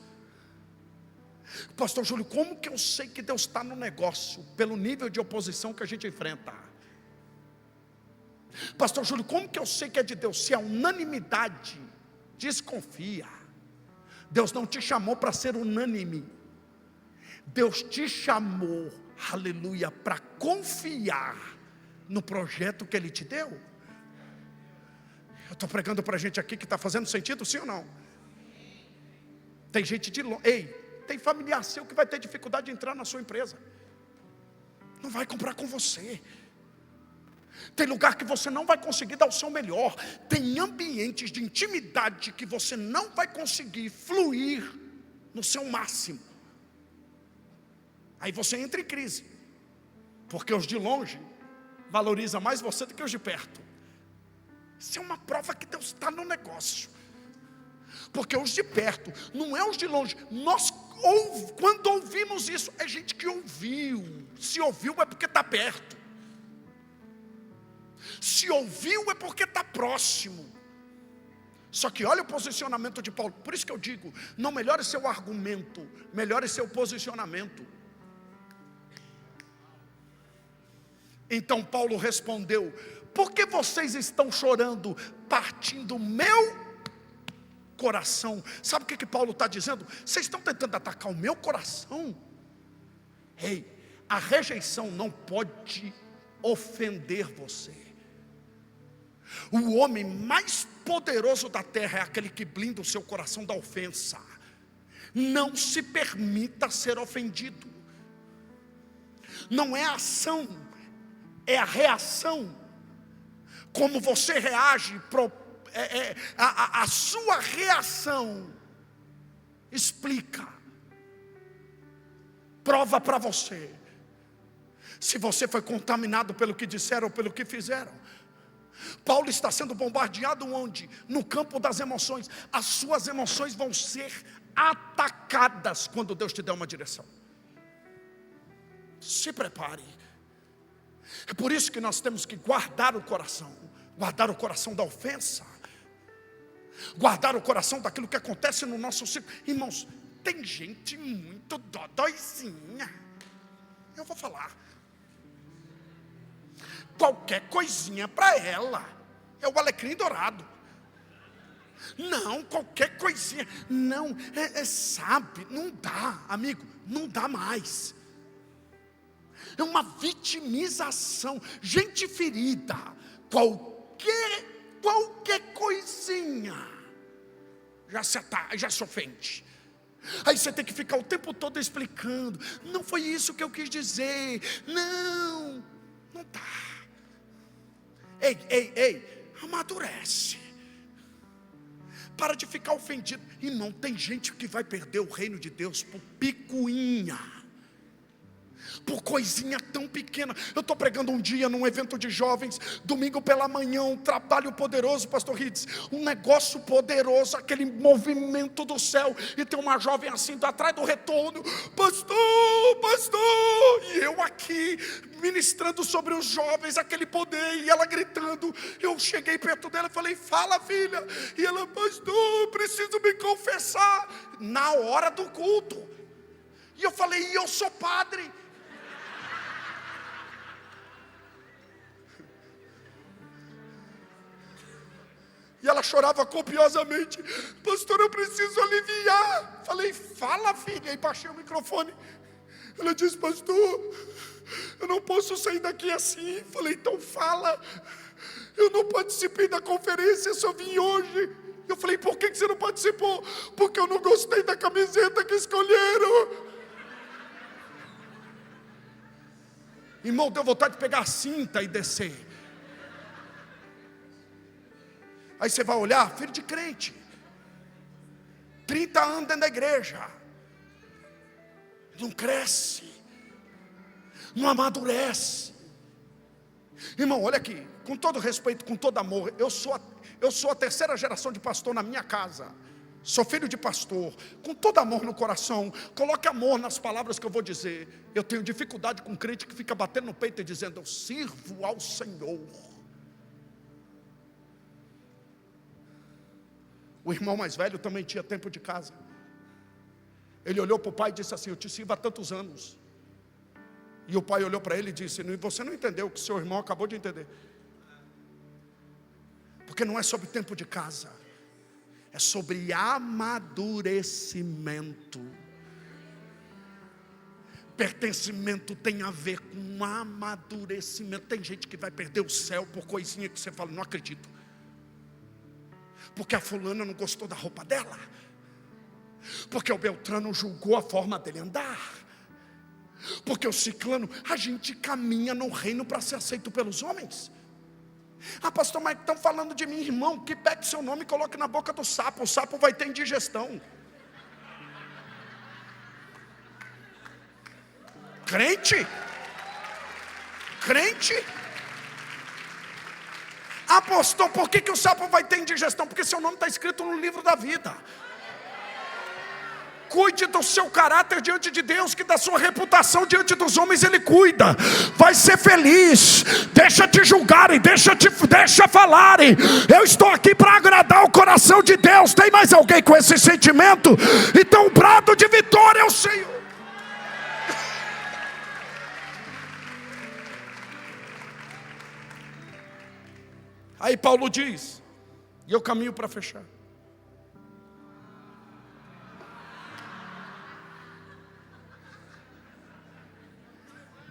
[SPEAKER 1] Pastor Júlio, como que eu sei que Deus está no negócio? Pelo nível de oposição que a gente enfrenta. Pastor Júlio, como que eu sei que é de Deus? Se a unanimidade desconfia. Deus não te chamou para ser unânime. Deus te chamou, aleluia, para confiar no projeto que Ele te deu. Eu estou pregando para gente aqui que está fazendo sentido, sim ou não? Tem gente de longe. Ei, tem familiar seu que vai ter dificuldade de entrar na sua empresa. Não vai comprar com você. Tem lugar que você não vai conseguir dar o seu melhor. Tem ambientes de intimidade que você não vai conseguir fluir no seu máximo. Aí você entra em crise, porque os de longe valorizam mais você do que os de perto. Isso é uma prova que Deus está no negócio. Porque os de perto, não é os de longe. Nós, quando ouvimos isso, é gente que ouviu. Se ouviu é porque está perto. Se ouviu é porque está próximo. Só que olha o posicionamento de Paulo. Por isso que eu digo, não melhore seu argumento, melhore seu posicionamento. Então Paulo respondeu: por que vocês estão chorando, partindo o meu coração? Sabe o que Paulo está dizendo? Vocês estão tentando atacar o meu coração. Ei, a rejeição não pode ofender você. O homem mais poderoso da terra é aquele que blinda o seu coração da ofensa. Não se permita ser ofendido. Não é a ação, é a reação. Como você reage, a sua reação explica, prova para você se você foi contaminado pelo que disseram ou pelo que fizeram. Paulo está sendo bombardeado onde? No campo das emoções. As suas emoções vão ser atacadas quando Deus te der uma direção. Se prepare. É por isso que nós temos que guardar o coração da ofensa, guardar o coração daquilo que acontece no nosso círculo. Irmãos, tem gente muito dodóizinha. Eu vou falar. Qualquer coisinha para ela é o alecrim dourado. Não, qualquer coisinha. Não, sabe, não dá, amigo, não dá mais. É uma vitimização. Gente ferida, qualquer coisinha já se ofende. Aí você tem que ficar o tempo todo explicando. Não foi isso que eu quis dizer. Não dá. Ei, amadurece. Para de ficar ofendido. Irmão, tem gente que vai perder o reino de Deus por picuinha, por coisinha tão pequena. Eu estou pregando um dia num evento de jovens, domingo pela manhã, um trabalho poderoso, pastor Ritz, um negócio poderoso, aquele movimento do céu, e tem uma jovem assim, atrás do retorno, pastor, e eu aqui, ministrando sobre os jovens, aquele poder, e ela gritando. Eu cheguei perto dela e falei, fala filha, e ela, pastor, preciso me confessar, na hora do culto. E eu falei, eu sou padre. E ela chorava copiosamente, pastor, eu preciso aliviar. Falei, fala filha, e baixei o microfone. Ela disse, pastor, eu não posso sair daqui assim. Falei, então fala. Eu não participei da conferência, só vim hoje. Eu falei, por que você não participou? Porque eu não gostei da camiseta que escolheram. Irmão, deu vontade de pegar a cinta e descer. Aí você vai olhar, filho de crente, 30 anos dentro da igreja, não cresce, não amadurece. Irmão, olha aqui, com todo respeito, com todo amor, eu sou a terceira geração de pastor na minha casa. Sou filho de pastor, com todo amor no coração. Coloque amor nas palavras que eu vou dizer. Eu tenho dificuldade com crente que fica batendo no peito e dizendo, eu sirvo ao Senhor. O irmão mais velho também tinha tempo de casa. Ele olhou para o pai e disse assim, eu te sirvo há tantos anos. E o pai olhou para ele e disse, você não entendeu o que seu irmão acabou de entender. Porque não é sobre tempo de casa, é sobre amadurecimento. Pertencimento tem a ver com amadurecimento. Tem gente que vai perder o céu por coisinha que você fala, não acredito. Porque a fulana não gostou da roupa dela, porque o Beltrano julgou a forma dele andar, porque o ciclano. A gente caminha no reino para ser aceito pelos homens. Ah, pastor, mas estão falando de mim, irmão, que pegue seu nome e coloque na boca do sapo. O sapo vai ter indigestão. Crente? Ah, pastor, por que o sapo vai ter indigestão? Porque seu nome está escrito no livro da vida. Cuide do seu caráter diante de Deus, que da sua reputação diante dos homens Ele cuida. Vai ser feliz. Deixa te julgarem, deixa falarem. Eu estou aqui para agradar o coração de Deus. Tem mais alguém com esse sentimento? Então um brado de vitória ao Senhor. Aí Paulo diz, e eu caminho para fechar.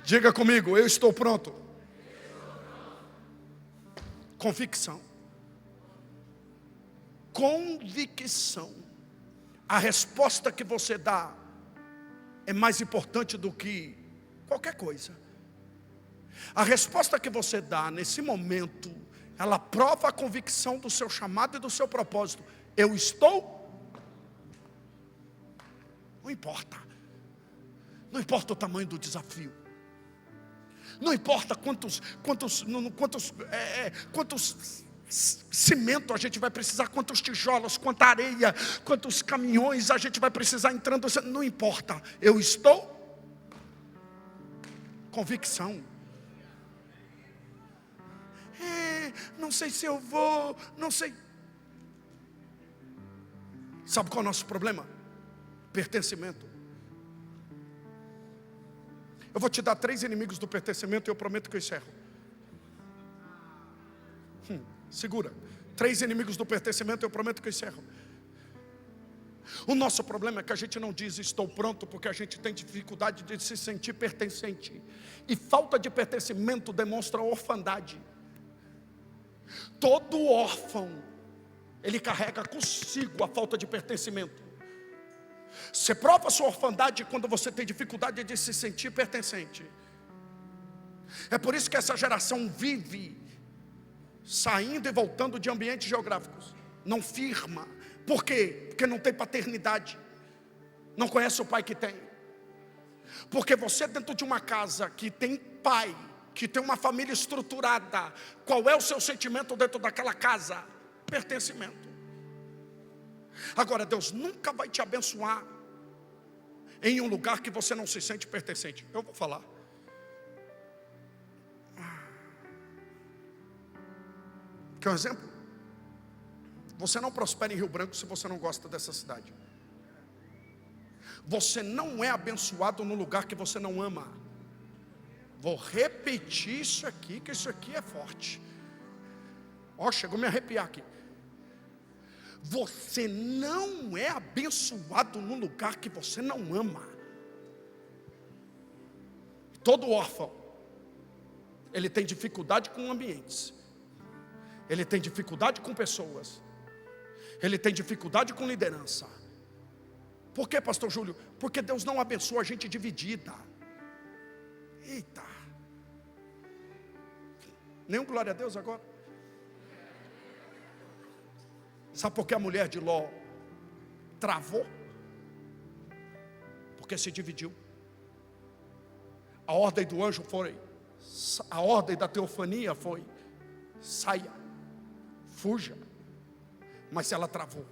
[SPEAKER 1] Diga comigo, eu estou pronto. Convicção. A resposta que você dá é mais importante do que qualquer coisa. A resposta que você dá nesse momento, ela prova a convicção do seu chamado e do seu propósito. Eu estou? Não importa. Não importa o tamanho do desafio. Não importa quantos cimento a gente vai precisar, quantos tijolos, quanta areia, quantos caminhões a gente vai precisar entrando. Não importa. Eu estou? Convicção. Não sei se eu vou, não sei. Sabe qual é o nosso problema? Pertencimento. Eu vou te dar 3 inimigos do pertencimento e eu prometo que eu encerro. Segura. 3 inimigos do pertencimento, eu prometo que eu encerro. O nosso problema é que a gente não diz estou pronto, porque a gente tem dificuldade de se sentir pertencente. E falta de pertencimento demonstra orfandade. Todo órfão, ele carrega consigo a falta de pertencimento. Você prova a sua orfandade quando você tem dificuldade de se sentir pertencente. É por isso que essa geração vive saindo e voltando de ambientes geográficos. Não firma. Por quê? Porque não tem paternidade. Não conhece o pai que tem. Porque você dentro de uma casa que tem pai, que tem uma família estruturada, qual é o seu sentimento dentro daquela casa? Pertencimento. Agora, Deus nunca vai te abençoar em um lugar que você não se sente pertencente. Eu vou falar. Quer um exemplo? Você não prospera em Rio Branco se você não gosta dessa cidade. Você não é abençoado no lugar que você não ama. Vou repetir isso aqui, que isso aqui é forte. Chegou a me arrepiar aqui. Você não é abençoado no lugar que você não ama. Todo órfão, ele tem dificuldade com ambientes. Ele tem dificuldade com pessoas. Ele tem dificuldade com liderança. Por quê, pastor Júlio? Porque Deus não abençoa a gente dividida. Eita. Nenhum glória a Deus agora. Sabe por que a mulher de Ló travou? Porque se dividiu. A ordem do anjo foi, a ordem da teofania foi: saia, fuja. Mas ela travou.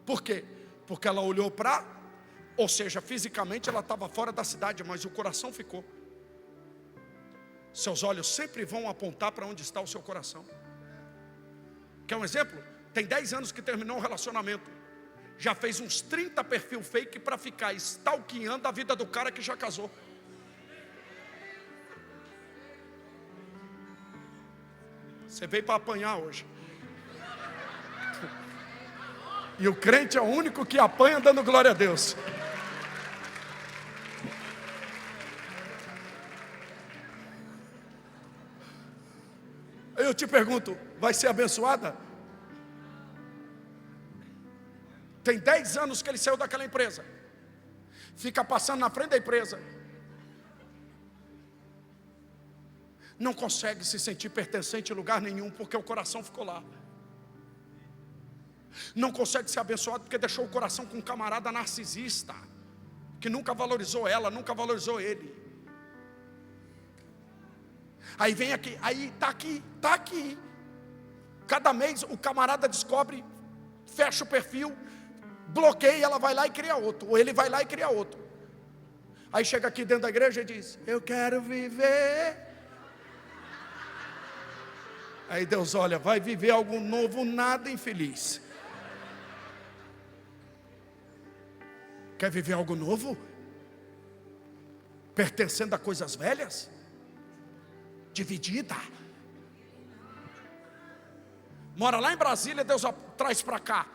[SPEAKER 1] Por quê? Porque ela olhou ou seja, fisicamente ela estava fora da cidade, mas o coração ficou. Seus olhos sempre vão apontar para onde está o seu coração. Quer um exemplo? Tem 10 anos que terminou um relacionamento. Já fez uns 30 perfil fake para ficar stalkeando a vida do cara que já casou. Você veio para apanhar hoje. E o crente é o único que apanha dando glória a Deus. Eu te pergunto, vai ser abençoada? Tem 10 anos que ele saiu daquela empresa. Fica passando na frente da empresa. Não consegue se sentir pertencente em lugar nenhum, porque o coração ficou lá. Não consegue ser abençoado porque deixou o coração com um camarada narcisista, que nunca valorizou ela, nunca valorizou ele. Aí vem aqui, aí está aqui. Cada mês o camarada descobre, fecha o perfil, bloqueia, ela vai lá e cria outro, ou ele vai lá e cria outro. Aí chega aqui dentro da igreja e diz: eu quero viver. Aí Deus olha, vai viver algo novo, nada infeliz. Quer viver algo novo? Pertencendo a coisas velhas? Dividida. Mora lá em Brasília, Deus traz para cá.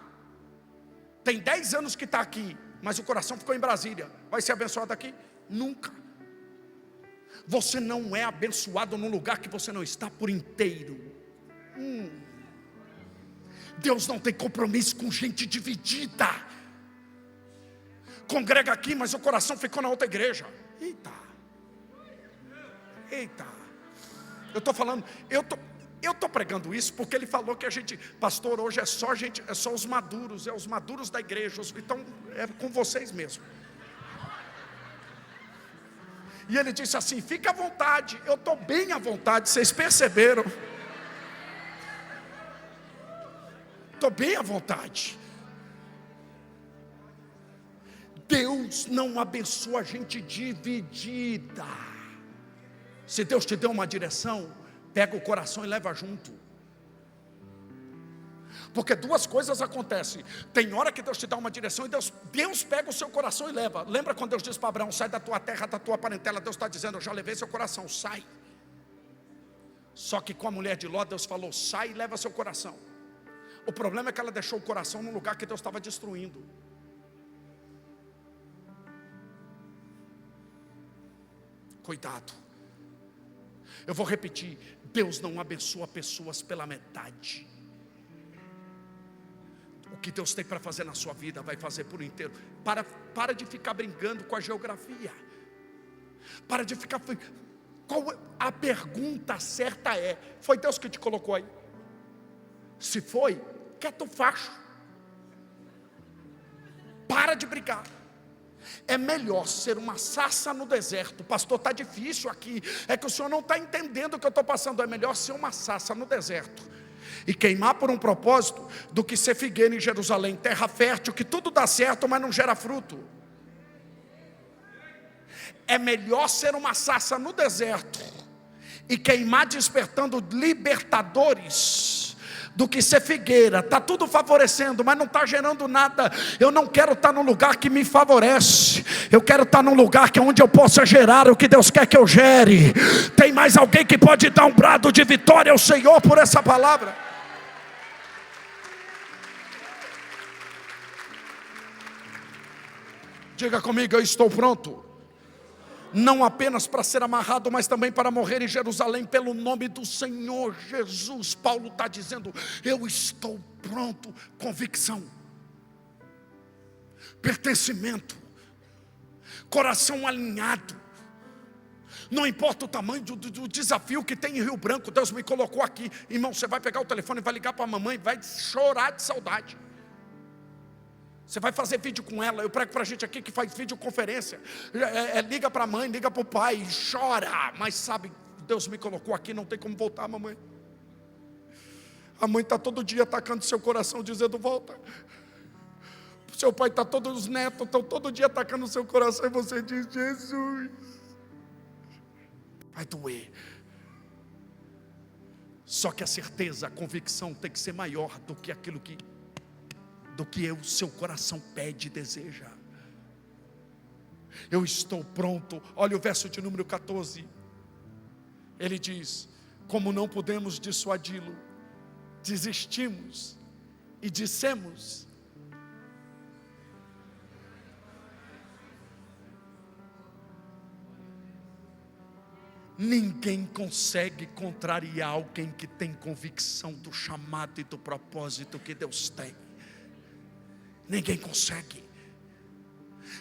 [SPEAKER 1] Tem 10 anos que está aqui, mas o coração ficou em Brasília. Vai ser abençoado aqui? Nunca. Você não é abençoado num lugar que você não está por inteiro. Deus não tem compromisso com gente dividida. congrega aqui, mas o coração ficou na outra igreja. Eita. Eu estou falando, eu estou pregando isso porque ele falou que a gente, pastor, hoje é só os maduros da igreja, então é com vocês mesmo. E ele disse assim: fica à vontade. Eu estou bem à vontade, vocês perceberam? Estou bem à vontade. Deus não abençoa a gente dividida. Se Deus te deu uma direção, pega o coração e leva junto. Porque duas coisas acontecem. Tem hora que Deus te dá uma direção e Deus pega o seu coração e leva. Lembra quando Deus disse para Abraão: sai da tua terra, da tua parentela? Deus está dizendo: eu já levei seu coração, sai. Só que com a mulher de Ló, Deus falou: sai e leva seu coração. O problema é que ela deixou o coração num lugar que Deus estava destruindo. Cuidado. Eu vou repetir: Deus não abençoa pessoas pela metade. O que Deus tem para fazer na sua vida, vai fazer por inteiro. Para de ficar brincando com a geografia. Para de ficar... A pergunta certa é: foi Deus que te colocou aí? Se foi, quieto facho. Para de brigar. É melhor ser uma sarça no deserto. Pastor, está difícil aqui. É que o senhor não está entendendo o que eu estou passando. É melhor ser uma sarça no deserto e queimar por um propósito, do que ser figueira em Jerusalém, terra fértil, que tudo dá certo, mas não gera fruto. É melhor ser uma sarça no deserto e queimar despertando libertadores, do que ser figueira. Está tudo favorecendo, mas não está gerando nada. Eu não quero estar num lugar que me favorece. Eu quero estar num lugar que onde eu possa gerar o que Deus quer que eu gere. Tem mais alguém que pode dar um brado de vitória ao Senhor por essa palavra? Diga comigo: eu estou pronto. Não apenas para ser amarrado, mas também para morrer em Jerusalém pelo nome do Senhor Jesus. Paulo está dizendo: eu estou pronto. Convicção, pertencimento, coração alinhado. Não importa o tamanho do desafio que tem em Rio Branco. Deus me colocou aqui. Irmão, você vai pegar o telefone, vai ligar para a mamãe, vai chorar de saudade. Você vai fazer vídeo com ela. Eu prego para a gente aqui que faz videoconferência. Liga para a mãe, liga para o pai, chora. Mas sabe, Deus me colocou aqui, não tem como voltar, mamãe. A mãe está todo dia atacando seu coração, dizendo: volta. Seu pai está todos, os netos estão todo dia atacando seu coração, e você diz: Jesus. Vai doer. Só que a certeza, a convicção tem que ser maior do que aquilo que o seu coração pede e deseja. Eu estou pronto. Olha o verso de número 14. Ele diz: como não podemos dissuadi-lo, desistimos e dissemos: ninguém consegue contrariar alguém que tem convicção do chamado e do propósito que Deus tem. Ninguém consegue.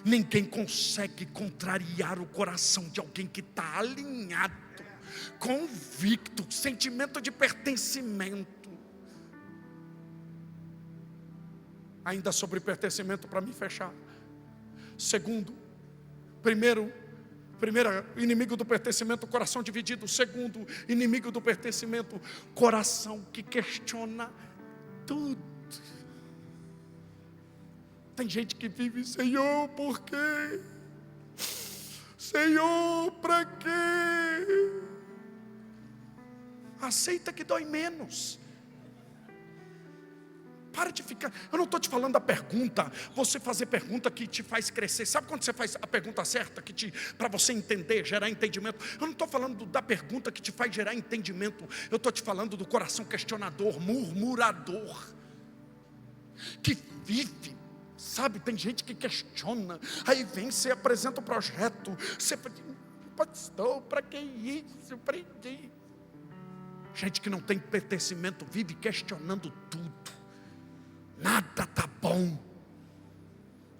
[SPEAKER 1] Ninguém consegue contrariar o coração de alguém que está alinhado, convicto, sentimento de pertencimento. Ainda sobre pertencimento, para me fechar. Primeiro inimigo do pertencimento, coração dividido. Segundo inimigo do pertencimento, coração que questiona tudo. Tem gente que vive: Senhor, por quê? Senhor, para quê? Aceita que dói menos. Para de ficar. Eu não estou te falando da pergunta. Você fazer pergunta que te faz crescer. Sabe quando você faz a pergunta certa, para você entender, gerar entendimento? Eu não estou falando da pergunta que te faz gerar entendimento. Eu estou te falando do coração questionador, murmurador, que vive. Sabe, tem gente que questiona. Aí vem, você apresenta o projeto. Você fala: pastor, para que isso? Para quê? Gente que não tem pertencimento vive questionando tudo. Nada está bom.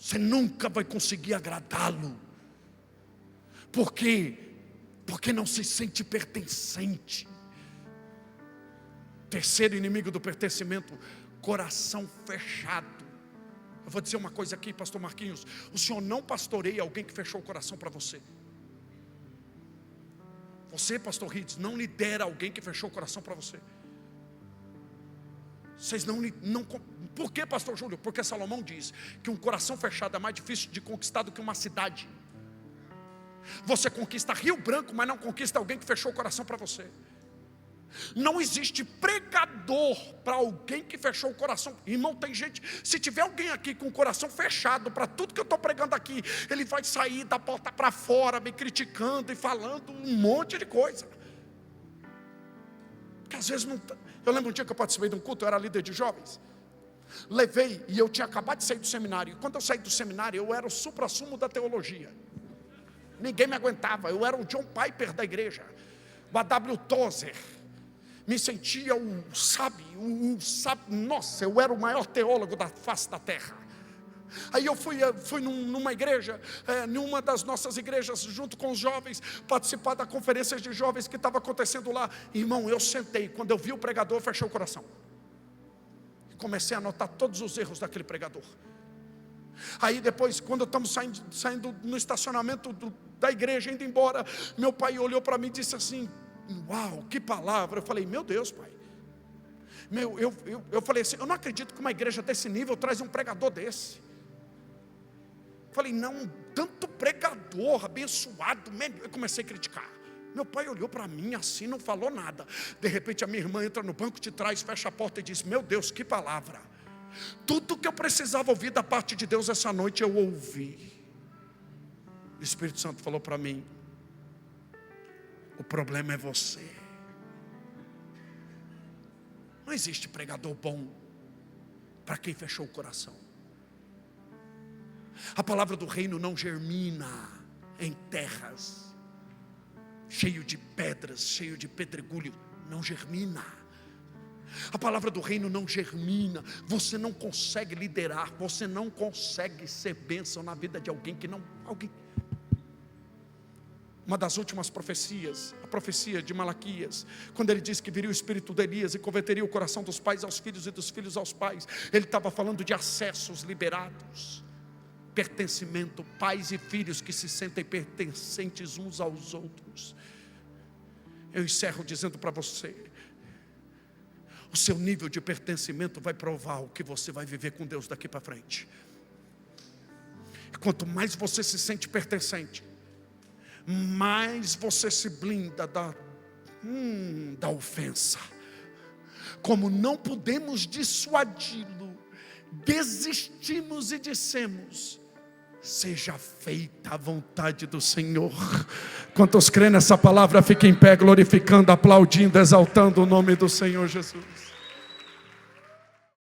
[SPEAKER 1] Você nunca vai conseguir agradá-lo. Por quê? Porque não se sente pertencente. Terceiro inimigo do pertencimento: coração fechado. Eu vou dizer uma coisa aqui, pastor Marquinhos: o senhor não pastoreia alguém que fechou o coração para você. Você, pastor Rides, não lidera alguém que fechou o coração para você. Vocês não. Por que, pastor Júlio? Porque Salomão diz que um coração fechado é mais difícil de conquistar do que uma cidade. Você conquista Rio Branco, mas não conquista alguém que fechou o coração para você. Não existe pregador para alguém que fechou o coração. Irmão, tem gente, se tiver alguém aqui com o coração fechado para tudo que eu estou pregando aqui, ele vai sair da porta para fora, me criticando e falando um monte de coisa. Porque às vezes não. Eu lembro um dia que eu participei de um culto, eu era líder de jovens. Levei, e eu tinha acabado de sair do seminário. E quando eu saí do seminário, eu era o suprassumo da teologia. Ninguém me aguentava. Eu era o John Piper da igreja, o A.W. Tozer. Me sentia nossa, eu era o maior teólogo da face da terra. Aí eu fui numa igreja, numa das nossas igrejas, junto com os jovens, participar da conferência de jovens que estava acontecendo lá. Irmão, eu sentei, quando eu vi o pregador, eu fechei o coração. Comecei a anotar todos os erros daquele pregador. Aí depois, quando estamos saindo no estacionamento da igreja, indo embora, meu pai olhou para mim e disse assim: uau, que palavra. Eu falei: meu Deus, pai. Eu falei assim: eu não acredito que uma igreja desse nível traz um pregador desse. Falei: não, tanto pregador abençoado. Eu comecei a criticar. Meu pai olhou para mim assim, não falou nada. De repente a minha irmã entra no banco de trás, fecha a porta e diz: meu Deus, que palavra. Tudo que eu precisava ouvir da parte de Deus essa noite eu ouvi. O Espírito Santo falou para mim: o problema é você. Não existe pregador bom para quem fechou o coração. A palavra do reino não germina em terras cheio de pedras, cheio de pedregulho. Não germina. A palavra do reino não germina. Você não consegue liderar, você não consegue ser bênção na vida de alguém que não. Uma das últimas profecias, a profecia de Malaquias, quando ele diz que viria o espírito de Elias e converteria o coração dos pais aos filhos e dos filhos aos pais, ele estava falando de acessos liberados, pertencimento, pais e filhos que se sentem pertencentes uns aos outros. Eu encerro dizendo para você: o seu nível de pertencimento vai provar o que você vai viver com Deus daqui para frente. Quanto mais você se sente pertencente, mais você se blinda da ofensa. Como não podemos dissuadi-lo, desistimos e dissemos: seja feita a vontade do Senhor. Quantos creem nessa palavra, fiquem em pé, glorificando, aplaudindo, exaltando o nome do Senhor Jesus.